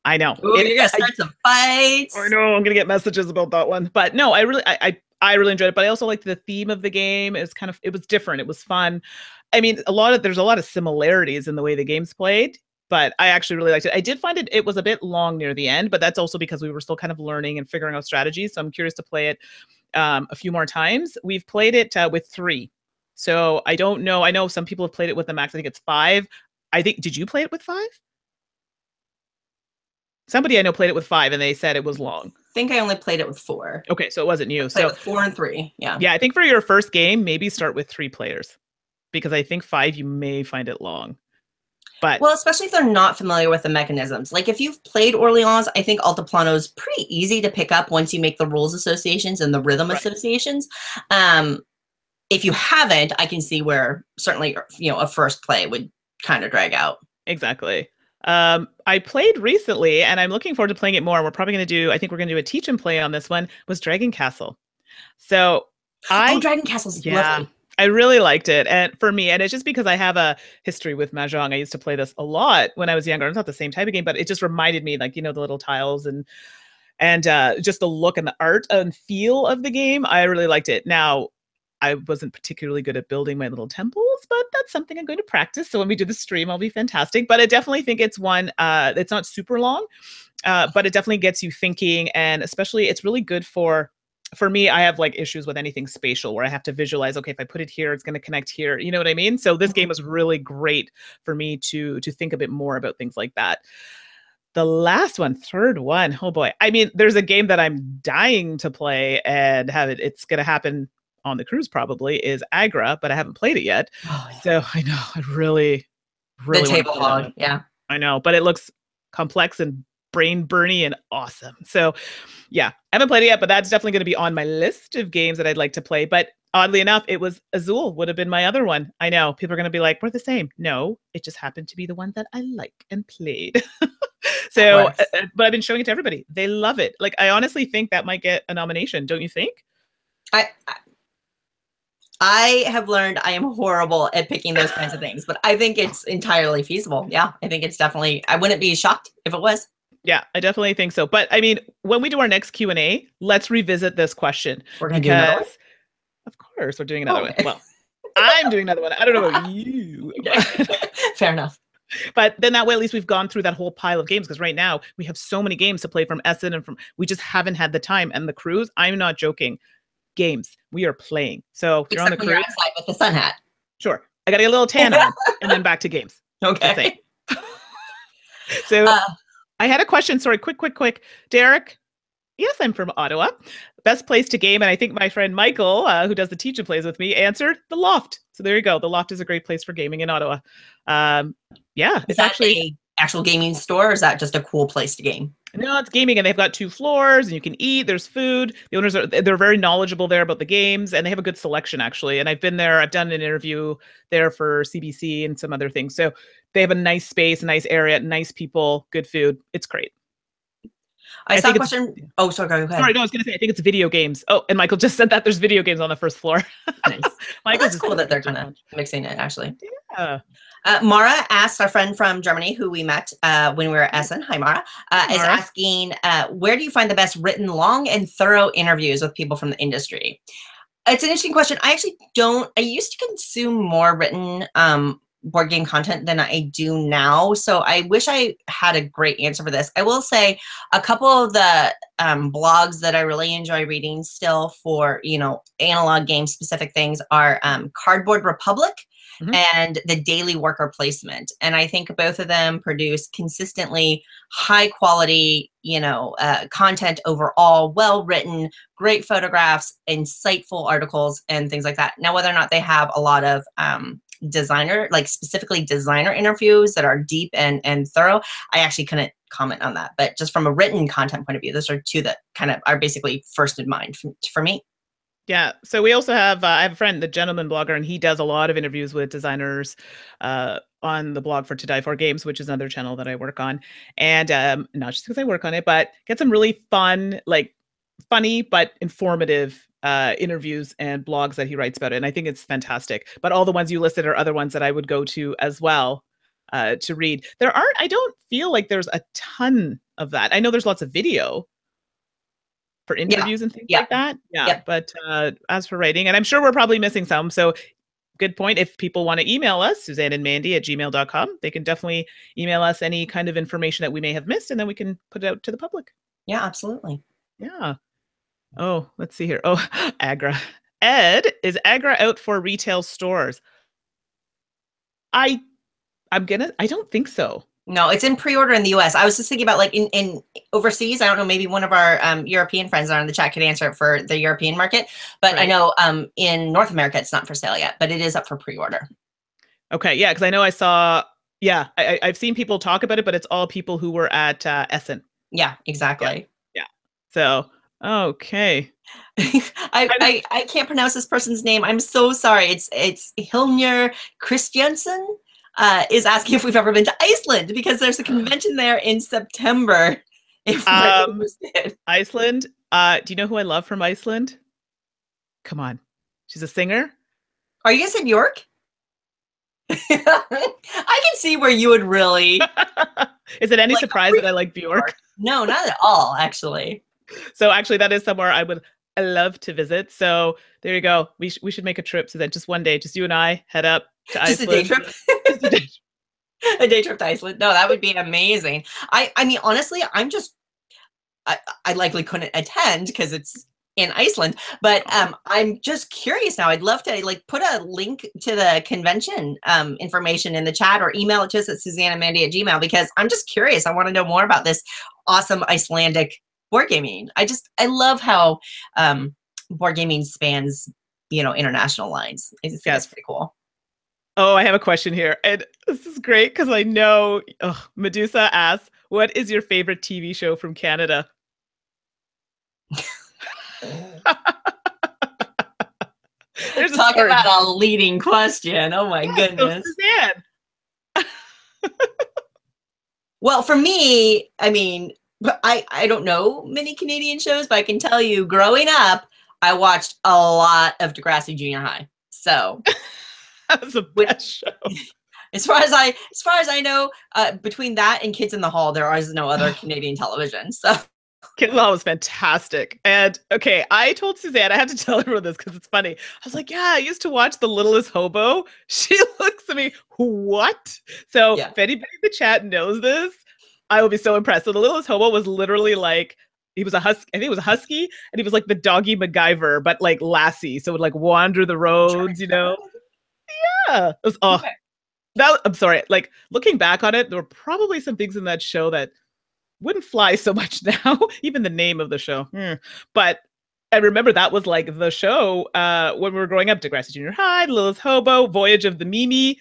I know. Ooh, you're gonna start some fights. I know. I'm gonna get messages about that one. But no, I really enjoyed it. But I also liked the theme of the game. It was different. It was fun. I mean, there's a lot of similarities in the way the game's played. But I actually really liked it. I did find it was a bit long near the end, but that's also because we were still kind of learning and figuring out strategies. So I'm curious to play it a few more times. We've played it with 3. So I don't know. I know some people have played it with the max. I think it's 5. Did you play it with 5? Somebody I know played it with 5 and they said it was long. I think I only played it with 4. Okay, so it wasn't you. So 4 and 3. Yeah. Yeah, I think for your first game, maybe start with 3 players because I think 5 you may find it long. But well, especially if they're not familiar with the mechanisms. Like if you've played Orleans, I think Altiplano is pretty easy to pick up once you make the rules associations and the rhythm associations. If you haven't, I can see where certainly, you know, a first play would kind of drag out. Exactly. I played recently and I'm looking forward to playing it more. We're probably going to do, I think we're going to do a teach and play on this one, was Dragon Castle. So Oh, Dragon Castle's Yeah, lovely. I really liked it. And for me, and it's just because I have a history with Mahjong. I used to play this a lot when I was younger. It's not the same type of game, but it just reminded me, like, the little tiles and just the look and the art and feel of the game. I really liked it. Now, I wasn't particularly good at building my little temples, but that's something I'm going to practice. So when we do the stream, I'll be fantastic. But I definitely think it's one, it's not super long, but it definitely gets you thinking. And especially it's really good for me, I have like issues with anything spatial where I have to visualize, okay, if I put it here, it's going to connect here. You know what I mean? So this game was really great for me to think a bit more about things like that. The last one, third one, oh boy. I mean, there's a game that I'm dying to play and have it. It's going to happen on the cruise probably, is Agra, but I haven't played it yet. Oh, yeah. So I know I really, The really want to table play that hog. one. Yeah. I know, but it looks complex and brain burny and awesome. So yeah, I haven't played it yet, but that's definitely going to be on my list of games that I'd like to play. But oddly enough, it was Azul would have been my other one. I know people are going to be like, we're the same. No, it just happened to be the one that I like and played. So, but I've been showing it to everybody. They love it. Like, I honestly think that might get a nomination. Don't you think? I have learned I am horrible at picking those kinds of things, but I think it's entirely feasible. Yeah, I think it's definitely, I wouldn't be shocked if it was. Yeah, I definitely think so. But I mean, when we do our next Q&A, let's revisit this question. We're going to do another one? Of course, we're doing another one. Well, I'm doing another one. I don't know about you. Fair enough. But then that way, at least we've gone through that whole pile of games, because right now we have so many games to play from Essen and we just haven't had the time. And the cruise, I'm not joking, games we are playing. So if you're on the cruise, outside with the sun hat. Sure. I got to get a little tan on and then back to games. Okay. So I had a question. Sorry, quick. Derek, yes, I'm from Ottawa. Best place to game. And I think my friend Michael, who does the Teach and Plays with me, answered the Loft. So there you go. The Loft is a great place for gaming in Ottawa. Yeah. It's actually an actual gaming store, or is that just a cool place to game? No, it's gaming, and they've got 2 floors and you can eat. There's food. The owners they're very knowledgeable there about the games, and they have a good selection actually. And I've been there. I've done an interview there for CBC and some other things. So they have a nice space, a nice area, nice people, good food. It's great. I saw a question. Oh, sorry, go ahead. Sorry, no, I was going to say, I think it's video games. Oh, and Michael just said that there's video games on the first floor. Nice. That's cool that they're kind of mixing it, actually. Yeah. Mara asks, our friend from Germany who we met when we were at Essen, hi Mara, is asking, where do you find the best written long and thorough interviews with people from the industry? It's an interesting question. I actually don't, I used to consume more written board game content than I do now. So I wish I had a great answer for this. I will say a couple of the blogs that I really enjoy reading still for, analog game specific things are Cardboard Republic and the Daily Worker Placement. And I think both of them produce consistently high quality, content overall, well-written, great photographs, insightful articles, and things like that. Now, whether or not they have a lot of specifically designer interviews that are deep and thorough, I actually couldn't comment on that. But just from a written content point of view, those are 2 that kind of are basically first in mind for me. Yeah. So we also have, I have a friend, the Gentleman Blogger, and he does a lot of interviews with designers on the blog for To Die For Games, which is another channel that I work on. And not just because I work on it, but get some really fun, funny, but informative interviews and blogs that he writes about it. And I think it's fantastic. But all the ones you listed are other ones that I would go to as well to read. I don't feel like there's a ton of that. I know there's lots of video for interviews and things like that. Yeah. But as for writing, and I'm sure we're probably missing some. So good point. If people want to email us, Suzanne and Mandi at gmail.com, they can definitely email us any kind of information that we may have missed, and then we can put it out to the public. Yeah, absolutely. Yeah. Oh, let's see here. Oh, Agra. Ed, is Agra out for retail stores? I don't think so. No, it's in pre-order in the US. I was just thinking about in overseas. I don't know, maybe one of our European friends that are in the chat could answer it for the European market. But I know in North America, it's not for sale yet, but it is up for pre-order. Okay, yeah, because I know I saw, I've seen people talk about it, but it's all people who were at Essen. Yeah, exactly. Yeah. So, okay. I can't pronounce this person's name. I'm so sorry. It's Hilnir Christiansen. Is asking if we've ever been to Iceland, because there's a convention there in September. If we're interested. Iceland. Do you know who I love from Iceland? Come on. She's a singer. Are you guys in York? I can see where you would really. Is it any Like, surprise that I like Bjork? No, not at all, actually. So actually, that is somewhere I would love to visit. So there you go. We should make a trip so that just one day, just you and I head up to Just Iceland. a day trip. Just a day. A day trip to Iceland. No, that would be amazing. I mean, honestly, I likely couldn't attend because it's in Iceland, but I'm just curious now. I'd love to like put a link to the convention information in the chat or email it to us at SuzanneandMandi@gmail.com because I'm just curious. I want to know more about this awesome Icelandic board gaming. I love how board gaming spans, international lines. I just think that's pretty cool. Oh, I have a question here. And this is great because I know Medusa asks, what is your favorite TV show from Canada? Talk about a leading question. Oh my goodness. So Suzanne. Well, for me, I mean, I don't know many Canadian shows, but I can tell you growing up, I watched a lot of Degrassi Junior High. So that's the best show. As far as I know, between that and Kids in the Hall, there is no other Canadian television. So Kids in the Hall was fantastic. And okay, I told Suzanne, I had to tell her this because it's funny. I was like, yeah, I used to watch The Littlest Hobo. She looks at me, what? So if anybody in the chat knows this, I will be so impressed. So The Littlest Hobo was literally like, he was a husky, I think it was a husky, and he was like the doggy MacGyver, but like Lassie. So it would like wander the roads, Yeah. It was, I'm sorry. Like looking back on it, there were probably some things in that show that wouldn't fly so much now, even the name of the show. But I remember that was like the show when we were growing up. Degrassi Junior High, Littlest Hobo, Voyage of the Mimi.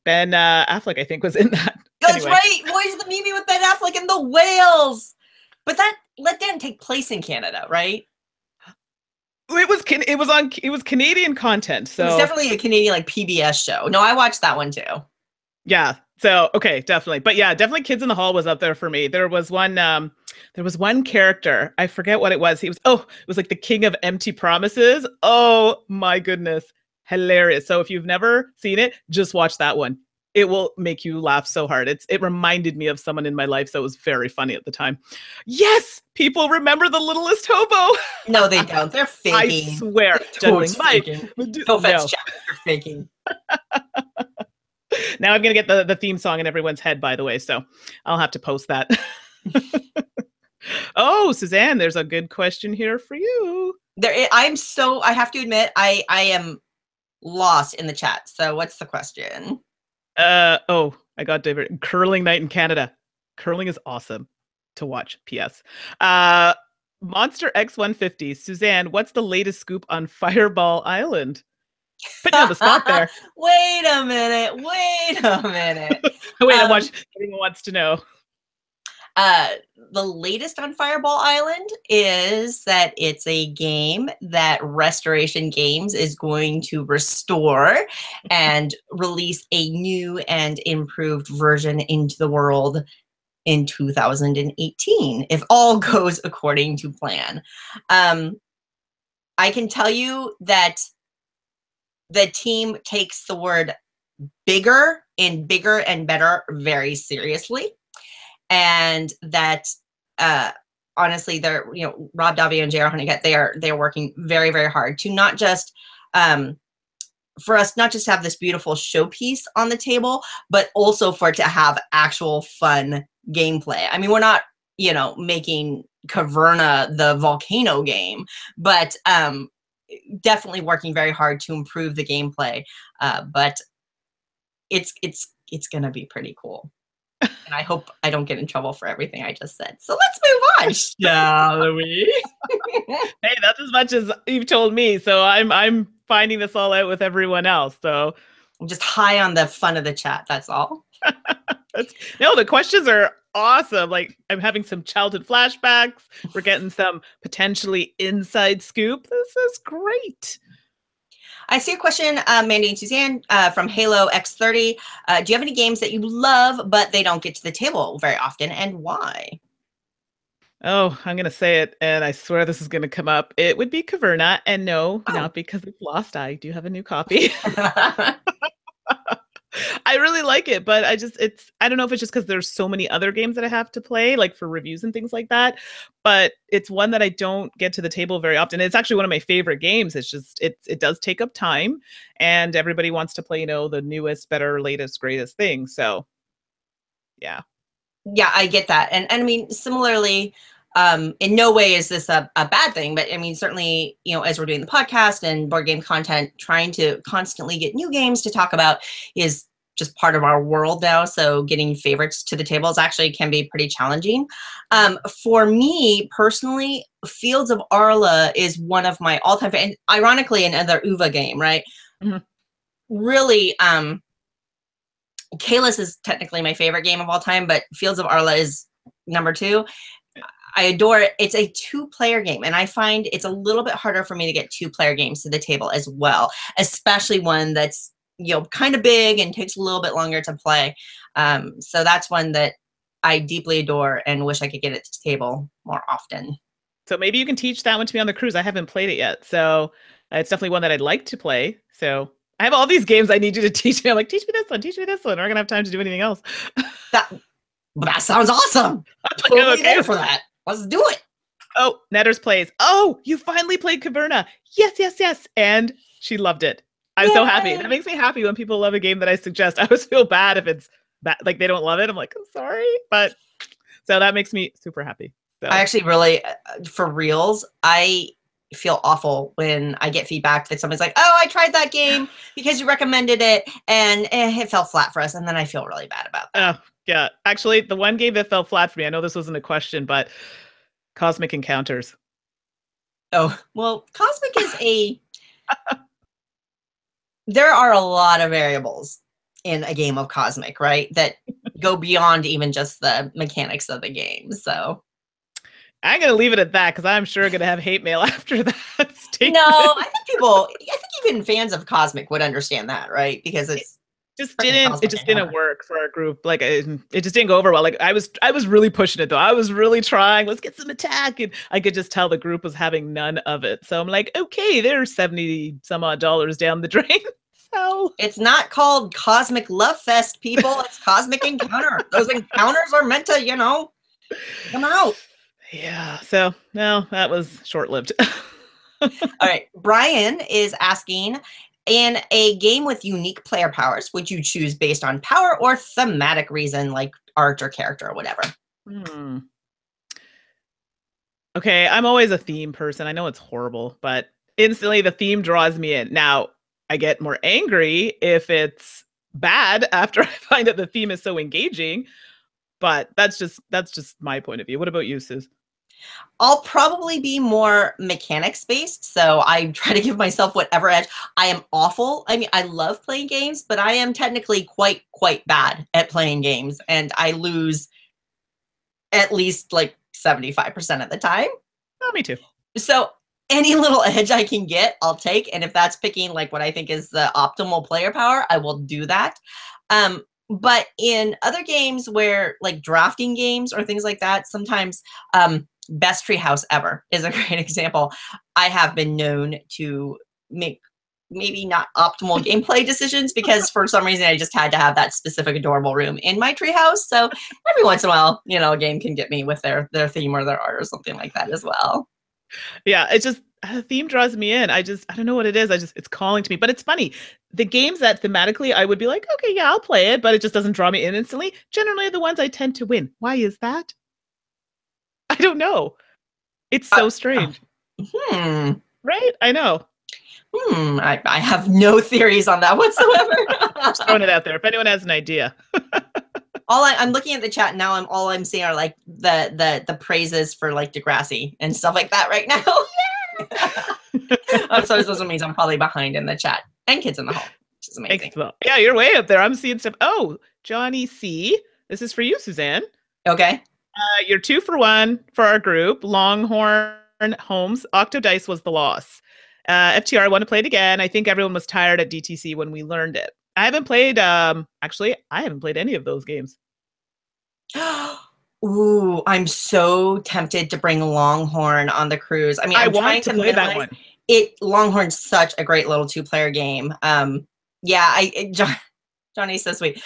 Ben Affleck, I think, was in that. That's right, Voyage of the Mimi with Ben Affleck and the whales. But that didn't take place in Canada, right? It was Canadian content. So it was definitely a Canadian like PBS show. No, I watched that one too. Yeah. So okay, definitely. But yeah, definitely Kids in the Hall was up there for me. There was one character. I forget what it was. It was like the king of empty promises. Oh my goodness. Hilarious. So if you've never seen it, just watch that one. It will make you laugh so hard. It reminded me of someone in my life, so it was very funny at the time. Yes, people remember The Littlest Hobo. No, they don't. They're faking. I swear. Faking. No offense, chat. They're faking. Now I'm going to get the theme song in everyone's head, by the way, so I'll have to post that. Oh, Suzanne, there's a good question here for you. I have to admit, I am lost in the chat. So what's the question? I got diverted. Curling night in Canada. Curling is awesome to watch. P.S. Monster X150. Suzanne, what's the latest scoop on Fireball Island? Put you on the spot there. Wait a minute. Wait, I watch. Everyone wants to know. The latest on Fireball Island is that it's a game that Restoration Games is going to restore and release a new and improved version into the world in 2018, if all goes according to plan. I can tell you that the team takes the word bigger and better very seriously. And that honestly, they're Rob Davio and J.R. Honeycutt, they're working very, very hard to not just for us not just have this beautiful showpiece on the table, but also for it to have actual fun gameplay. I mean, we're not making Caverna the volcano game, but definitely working very hard to improve the gameplay. But it's gonna be pretty cool. And I hope I don't get in trouble for everything I just said. So let's move on, shall we? Hey, that's as much as you've told me. So I'm finding this all out with everyone else. So I'm just high on the fun of the chat. That's all. No, the questions are awesome. Like I'm having some childhood flashbacks. We're getting some potentially inside scoop. This is great. I see a question, Mandi and Suzanne, from Halo X30. Do you have any games that you love, but they don't get to the table very often, and why? Oh, I'm gonna say it, and I swear this is gonna come up. It would be Caverna, and no, Oh. not because it's lost. I do have a new copy. I really like it, but I don't know if it's just because there's so many other games that I have to play, like for reviews and things like that. But it's one that I don't get to the table very often. It's actually one of my favorite games. It's just it does take up time, and everybody wants to play, the newest, better, latest, greatest thing. So yeah. Yeah, I get that. And I mean, similarly, in no way is this a bad thing, but I mean, certainly, as we're doing the podcast and board game content, trying to constantly get new games to talk about is just part of our world now. So getting favorites to the tables actually can be pretty challenging. For me personally, Fields of Arla is one of my all-time, and ironically, another UVA game, right? Mhm. Really, Kalis is technically my favorite game of all time, but Fields of Arla is number 2. I adore it. It's a 2-player game, and I find it's a little bit harder for me to get 2-player games to the table as well, especially one that's kind of big and takes a little bit longer to play. So that's one that I deeply adore and wish I could get it to the table more often. So maybe you can teach that one to me on the cruise. I haven't played it yet, so it's definitely one that I'd like to play. So I have all these games I need you to teach me. I'm like, teach me this one, teach me this one. We're not gonna have time to do anything else. That sounds awesome. I'm totally there for that. Let's do it. Oh, Netters plays. Oh, you finally played Caverna. Yes, yes, yes. And she loved it. I'm so happy. That makes me happy when people love a game that I suggest. I always feel bad if it's bad, like they don't love it. I'm like, I'm sorry. But so that makes me super happy. So. I actually really, for reals, I feel awful when I get feedback that someone's like, oh, I tried that game because you recommended it and it fell flat for us. And then I feel really bad about that. Oh, yeah. Actually, the one game that fell flat for me, I know this wasn't a question, but Cosmic Encounters. Oh, well, Cosmic is there are a lot of variables in a game of Cosmic, right? That go beyond even just the mechanics of the game. So I'm going to leave it at that because I'm sure going to have hate mail after that. No, I think even fans of Cosmic would understand that, right? Because it just didn't work for our group. Like it just didn't go over well. Like I was really pushing it though. I was really trying. Let's get some attack, and I could just tell the group was having none of it. So I'm like, okay, there's $70 some odd down the drain. So it's not called Cosmic Love Fest, people. It's Cosmic Encounter. Those encounters are meant to, come out. Yeah. So no, that was short-lived. All right. Brian is asking, in a game with unique player powers, would you choose based on power or thematic reason, like art or character or whatever? Okay, I'm always a theme person. I know it's horrible, but instantly the theme draws me in. Now, I get more angry if it's bad after I find that the theme is so engaging, but that's just my point of view. What about you, Suze? I'll probably be more mechanics based. So I try to give myself whatever edge. I am awful. I mean, I love playing games, but I am technically quite bad at playing games. And I lose at least like 75% of the time. Oh, me too. So any little edge I can get, I'll take. And if that's picking like what I think is the optimal player power, I will do that. But in other games where like drafting games or things like that, sometimes Best Treehouse Ever is a great example. I have been known to make maybe not optimal gameplay decisions because for some reason I just had to have that specific adorable room in my treehouse. So every once in a while, a game can get me with their theme or their art or something like that as well. Yeah, it's just the theme draws me in. I don't know what it is. It's calling to me. But it's funny. The games that thematically I would be like, okay, yeah, I'll play it, but it just doesn't draw me in instantly, generally are the ones I tend to win. Why is that? I don't know. It's so strange. Right? I know. I have no theories on that whatsoever. Just throwing it out there. If anyone has an idea. I'm looking at the chat now. All I'm seeing are like the praises for like Degrassi and stuff like that right now. So this means I'm probably behind in the chat and Kids in the Hall, which is amazing. Yeah, you're way up there. I'm seeing stuff. Oh, Johnny C. This is for you, Suzanne. Okay. You're 2 for 1 for our group. Longhorn Holmes. Octodice was the loss. FTR, I want to play it again. I think everyone was tired at DTC when we learned it. I haven't played, actually, I haven't played any of those games. Ooh, I'm so tempted to bring Longhorn on the cruise. I mean, I I'm want trying to to play that minimize one. it. Longhorn's such a great little 2-player game. Yeah, Johnny's so sweet.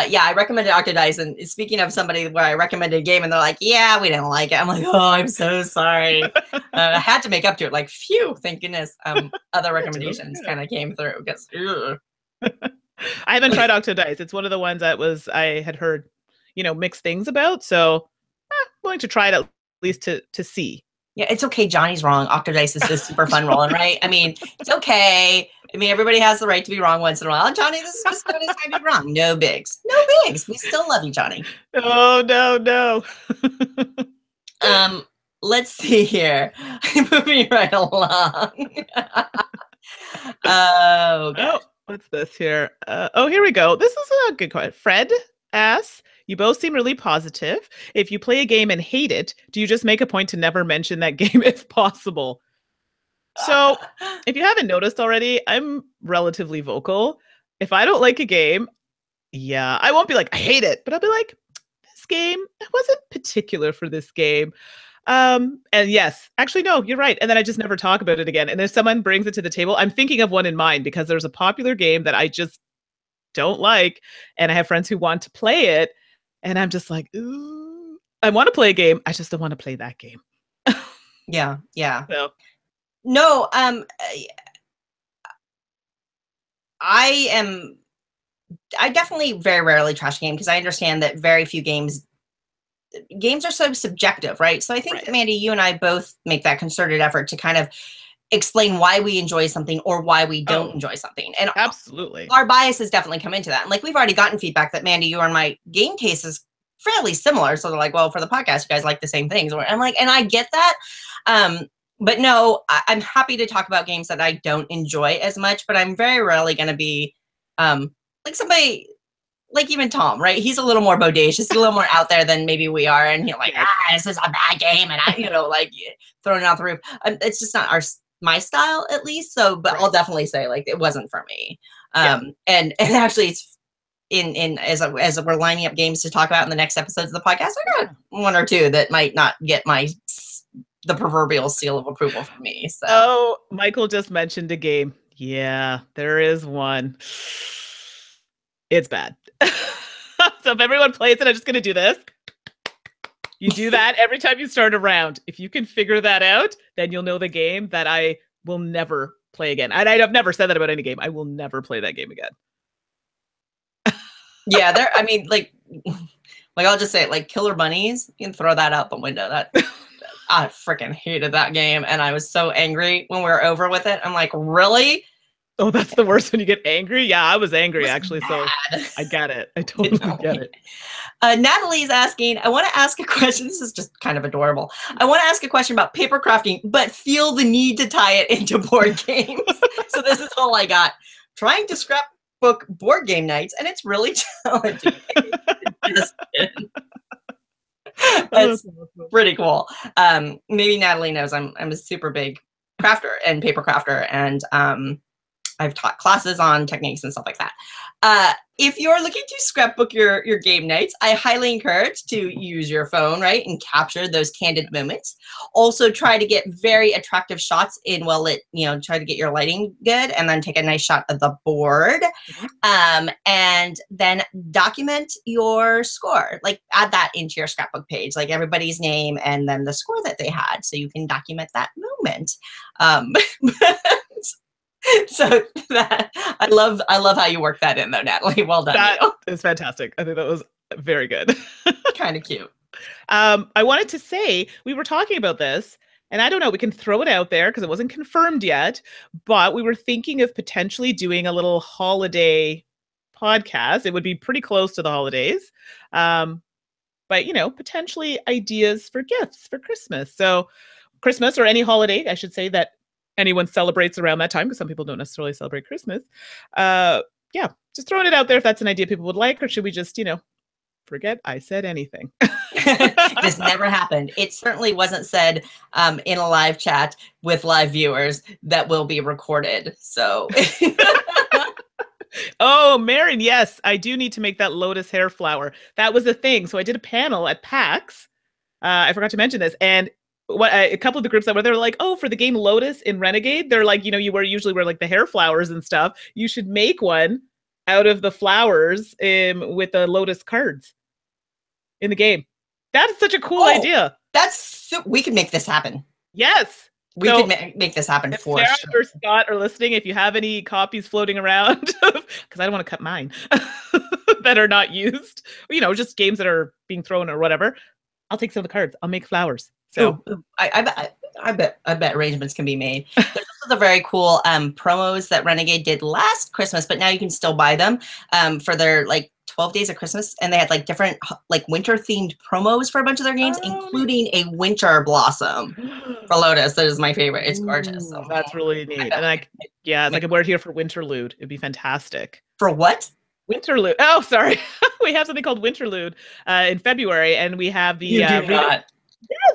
Yeah, I recommended Octodice, and speaking of somebody where I recommended a game and they're like, yeah, we didn't like it. I'm like, oh, I'm so sorry. I had to make up to it. Like, phew, thank goodness. Other recommendations kind of came through because I haven't tried Octodice. It's one of the ones that I had heard, mixed things about. So willing to try it at least to see. yeah, it's okay. Johnny's wrong. Octodice is this super fun rolling, right? I mean, it's okay. I mean, everybody has the right to be wrong once in a while. Johnny, this is just Johnny's time to be wrong. No bigs. No bigs. We still love you, Johnny. Oh, no. Let's see here. Moving right along. Oh, gosh. What's this here? Here we go. This is a good question. Fred asks, you both seem really positive. If you play a game and hate it, do you just make a point to never mention that game if possible? So, if you haven't noticed already, I'm relatively vocal. If I don't like a game, yeah, I won't be like, I hate it, but I'll be like, this game, I wasn't particular for this game. And yes, actually, no, you're right. And then I just never talk about it again. And if someone brings it to the table, I'm thinking of one in mind because there's a popular game that I just don't like. And I have friends who want to play it. And I'm just like, ooh, I want to play a game. I just don't want to play that game. Yeah. So. No, I definitely very rarely trash a game because I understand that very few games are so subjective, right? So I think, right, Mandi, you and I both make that concerted effort to kind of explain why we enjoy something or why we don't enjoy something. And absolutely, our biases definitely come into that. And like, we've already gotten feedback that, Mandi, you and my game taste is fairly similar. So they're like, well, for the podcast, you guys like the same things. I'm like, and I get that. But no, I'm happy to talk about games that I don't enjoy as much, but I'm very rarely going to be like somebody like even Tom, right? He's a little more bodacious, a little more out there than maybe we are. And he's like, this is a bad game. And I, like throwing it out the roof. It's just not my style, at least. So, but right, I'll definitely say like, it wasn't for me. And actually it's as we're lining up games to talk about in the next episodes of the podcast, I got one or two that might not get the proverbial seal of approval from me. So. Oh, Michael just mentioned a game. Yeah, there is one. It's bad. So if everyone plays it, I'm just going to do this. You do that every time you start a round. If you can figure that out, then you'll know the game that I will never play again. And I've never said that about any game. I will never play that game again. Yeah, I mean, like I'll just say it, like Killer Bunnies, you can throw that out the window. I freaking hated that game. And I was so angry when we were over with it. I'm like, really? Oh, that's the worst when you get angry? Yeah, I was angry, actually. Bad. So I get it. I totally get it. Natalie's asking, I want to ask a question. This is just kind of adorable. I want to ask a question about paper crafting, but feel the need to tie it into board games. So this is all I got. Trying to scrapbook board game nights, and it's really challenging. That's pretty cool. Maybe Natalie knows I'm a super big crafter and paper crafter, and I've taught classes on techniques and stuff like that. If you're looking to scrapbook your game nights, I highly encourage to use your phone, right, and capture those candid moments. Also, try to get very attractive shots in well-lit, try to get your lighting good, and then take a nice shot of the board. And then document your score. Like, add that into your scrapbook page, like everybody's name and then the score that they had, so you can document that moment. So that I love how you work that in, though, Natalie. Well done. That is fantastic. I think that was very good. Kind of cute. I wanted to say, we were talking about this, and I don't know, we can throw it out there because it wasn't confirmed yet, but we were thinking of potentially doing a little holiday podcast. It would be pretty close to the holidays. But, potentially ideas for gifts for Christmas. So Christmas or any holiday, I should say, that anyone celebrates around that time, because some people don't necessarily celebrate Christmas. Yeah, just throwing it out there if that's an idea people would like, or should we just, forget I said anything? This never happened. It certainly wasn't said in a live chat with live viewers that will be recorded. So Oh, Marin, yes, I do need to make that lotus hair flower. That was a thing. So I did a panel at PAX. I forgot to mention this, and what a couple of the groups that were there were like, oh, for the game Lotus in Renegade, they're like, you usually wear like the hair flowers and stuff. You should make one out of the flowers with the Lotus cards in the game. That's such a cool idea. We can make this happen. Yes. We could make this happen if for Sarah sure. or Scott are listening, if you have any copies floating around, because I don't want to cut mine that are not used, just games that are being thrown or whatever, I'll take some of the cards. I'll make flowers. So I bet arrangements can be made. There's also the very cool promos that Renegade did last Christmas, but now you can still buy them for their like 12 days of Christmas, and they had like different like winter themed promos for a bunch of their games, including a winter blossom for Lotus. That is my favorite. It's gorgeous. So that's really neat. And I could wear it here for Winterlude. It'd be fantastic. For what? Winterlude. Oh, sorry. We have something called Winterlude in February, and we have the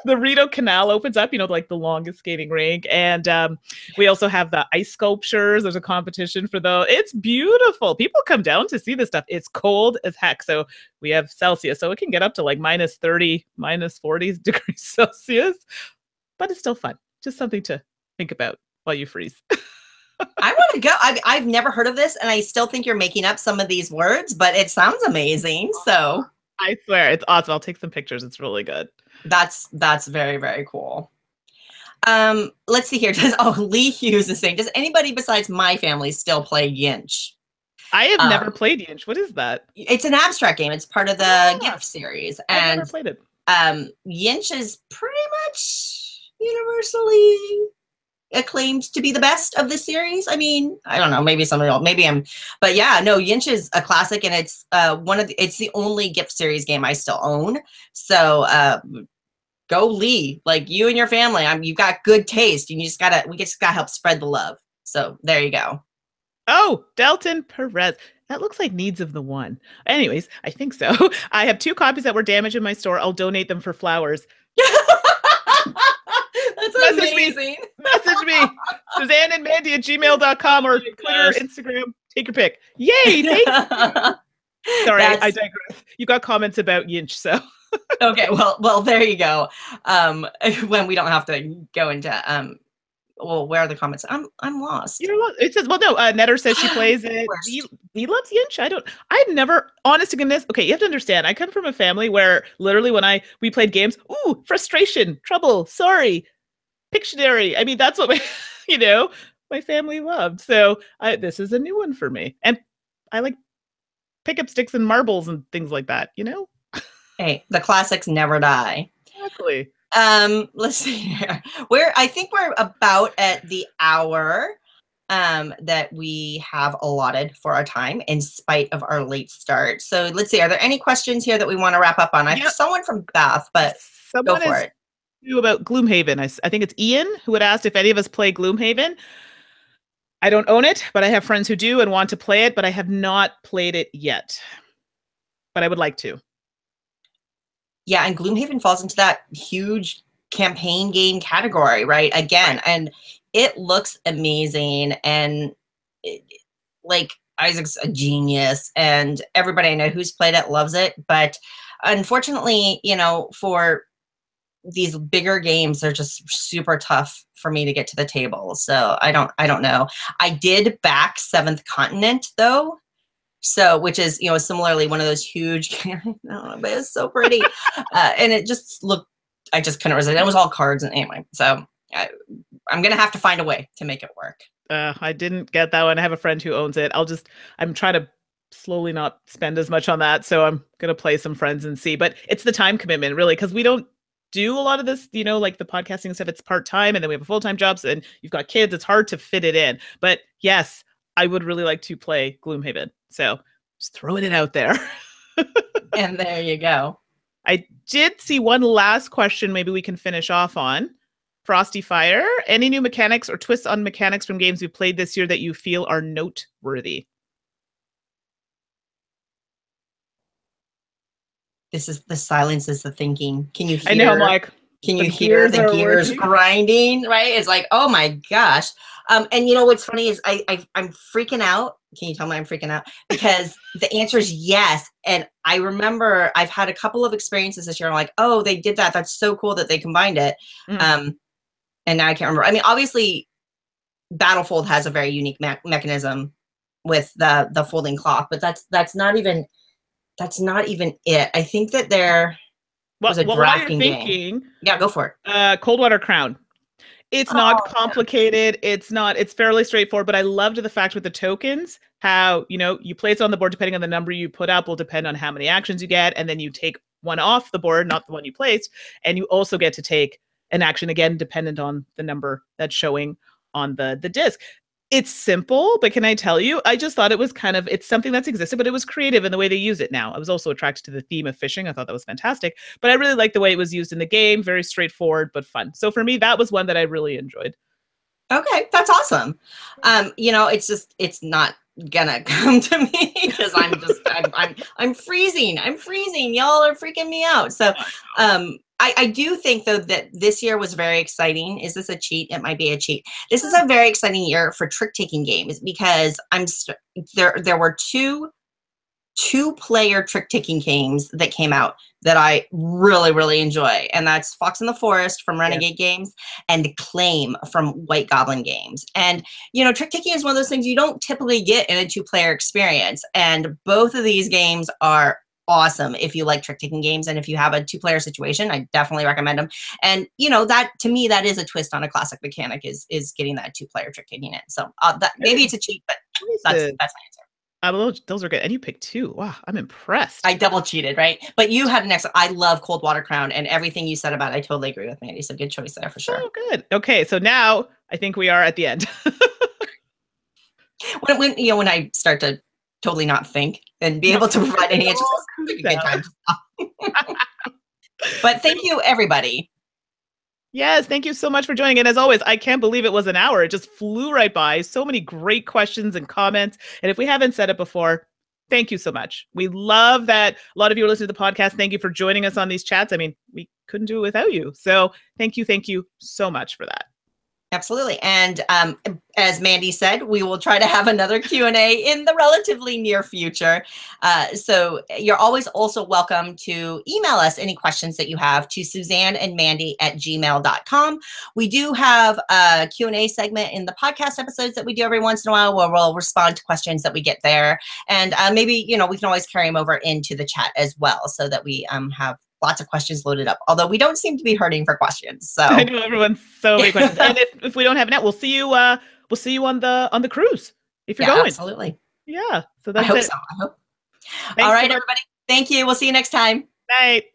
the Rideau Canal opens up, like the longest skating rink. And we also have the ice sculptures. There's a competition for those. It's beautiful. People come down to see this stuff. It's cold as heck. So we have Celsius. So it can get up to like minus 30, minus 40 degrees Celsius. But it's still fun. Just something to think about while you freeze. I want to go. I've never heard of this, and I still think you're making up some of these words, but it sounds amazing. So I swear, it's awesome. I'll take some pictures. It's really good. That's very, very cool. Let's see here. Lee Hughes is saying, does anybody besides my family still play Yinch? I have never played Yinch. What is that? It's an abstract game. It's part of the GIF series. I've never played it. Yinch is pretty much universally acclaimed to be the best of the series. I mean, I don't know, maybe somebody else, but yeah, no, Yinch is a classic, and it's it's the only gift series game I still own. So go Lee, like you and your family. You've got good taste, and we just gotta help spread the love. So there you go. Oh, Delton Perez. That looks like Needs of the One. Anyways, I think so. I have 2 copies that were damaged in my store. I'll donate them for flowers. That's amazing. Message me. Suzanne and Mandi at gmail.com or Twitter, Instagram. Take your pick. Yay. Thank you. Sorry, I digress. You got comments about Yinch, so. Okay, well, there you go. When we don't have to go into where are the comments? I'm lost. You're lost. It says, Netter says she plays it. He loves Yinch. I've never, honest to goodness. Okay, you have to understand. I come from a family where literally when we played games, frustration, trouble, sorry, Pictionary. I mean, that's what my family loved. So this is a new one for me. And I like pickup sticks and marbles and things like that, Hey, the classics never die. Exactly. Let's see here. I think we're about at the hour that we have allotted for our time in spite of our late start. So let's see, are there any questions here that we want to wrap up on? I have someone from Bath, but go for it. About Gloomhaven. I think it's Ian who had asked if any of us play Gloomhaven. I don't own it, but I have friends who do and want to play it, but I have not played it yet. But I would like to. Yeah, and Gloomhaven falls into that huge campaign game category, right? Again, and it looks amazing, and like Isaac's a genius, and everybody I know who's played it loves it. But unfortunately, for these bigger games, they're just super tough for me to get to the table. So I don't know. I did back Seventh Continent though. So, which is, similarly one of those huge, but it's so pretty. And it just looked, I just couldn't resist. It was all cards and anyway. So I'm going to have to find a way to make it work. I didn't get that one. I have a friend who owns it. I'm trying to slowly not spend as much on that. So I'm going to play some friends and see, but it's the time commitment really, because we don't do a lot of this, like the podcasting stuff, it's part-time, and then we have a full-time jobs, and you've got kids. It's hard to fit it in, but yes, I would really like to play Gloomhaven. So just throwing it out there. And there you go. I did see one last question maybe we can finish off on. Frosty Fire. Any new mechanics or twists on mechanics from games you've played this year that you feel are noteworthy? The silence is the thinking. Can you hear? I know, Mike. Can you hear the gears working. grinding? Right? It's like, oh my gosh. And you know what's funny is I'm freaking out. Can you tell me I'm freaking out? Because the answer is yes. And I remember I've had a couple of experiences this year. I'm like, oh, they did that. That's so cool that they combined it. And now I can't remember. I mean, obviously, Battlefold has a very unique mechanism with the folding cloth, but that's not even it. I think that there was a drafting game. Yeah, go for it. Coldwater Crown. It's not complicated. Yeah. It's fairly straightforward, but I loved the fact with the tokens, how, you place it on the board depending on the number you put up will depend on how many actions you get. And then you take one off the board, not the one you placed. And you also get to take an action again, dependent on the number that's showing on the disc. It's simple, but can I tell you, I just thought it was it's something that's existed, but it was creative in the way they use it now. I was also attracted to the theme of fishing. I thought that was fantastic, but I really liked the way it was used in the game. Very straightforward, but fun. So for me, that was one that I really enjoyed. Okay, that's awesome. It's not gonna come to me because I'm freezing. I'm freezing. Y'all are freaking me out. So, I do think though that this year was very exciting. Is this a cheat? It might be a cheat. This is a very exciting year for trick-taking games because there were two-player trick-taking games that came out that I really, really enjoy. And that's Fox in the Forest from Renegade Games and Claim from White Goblin Games. And, trick-taking is one of those things you don't typically get in a two-player experience. And both of these games are awesome if you like trick-taking games. And if you have a two-player situation, I definitely recommend them. And, that to me, that is a twist on a classic mechanic is getting that two-player trick-taking in. So maybe it's a cheat, but that's my answer. Those are good. And you picked two. Wow, I'm impressed. I double cheated, right? But you had an excellent. I love Coldwater Crown, and everything you said about it, I totally agree with Mandi. So good choice there for sure. Oh, good. Okay, so now I think we are at the end. when I start to totally not think and be able to provide any answers, it's a good time. But thank you, everybody. Yes, thank you so much for joining. And as always, I can't believe it was an hour. It just flew right by. So many great questions and comments. And if we haven't said it before, thank you so much. We love that a lot of you are listening to the podcast. Thank you for joining us on these chats. I mean, we couldn't do it without you. So thank you so much for that. Absolutely. And as Mandi said, we will try to have another Q&A in the relatively near future. So you're always also welcome to email us any questions that you have to SuzanneandMandi@gmail.com. We do have a Q&A segment in the podcast episodes that we do every once in a while where we'll respond to questions that we get there. And maybe, we can always carry them over into the chat as well so that we have lots of questions loaded up, although we don't seem to be hurting for questions. So I know everyone's so many questions. And if we don't have it, we'll see you on the cruise if you're going. Absolutely. Yeah. So that's I hope. All right, everybody. Thank you. We'll see you next time. Night.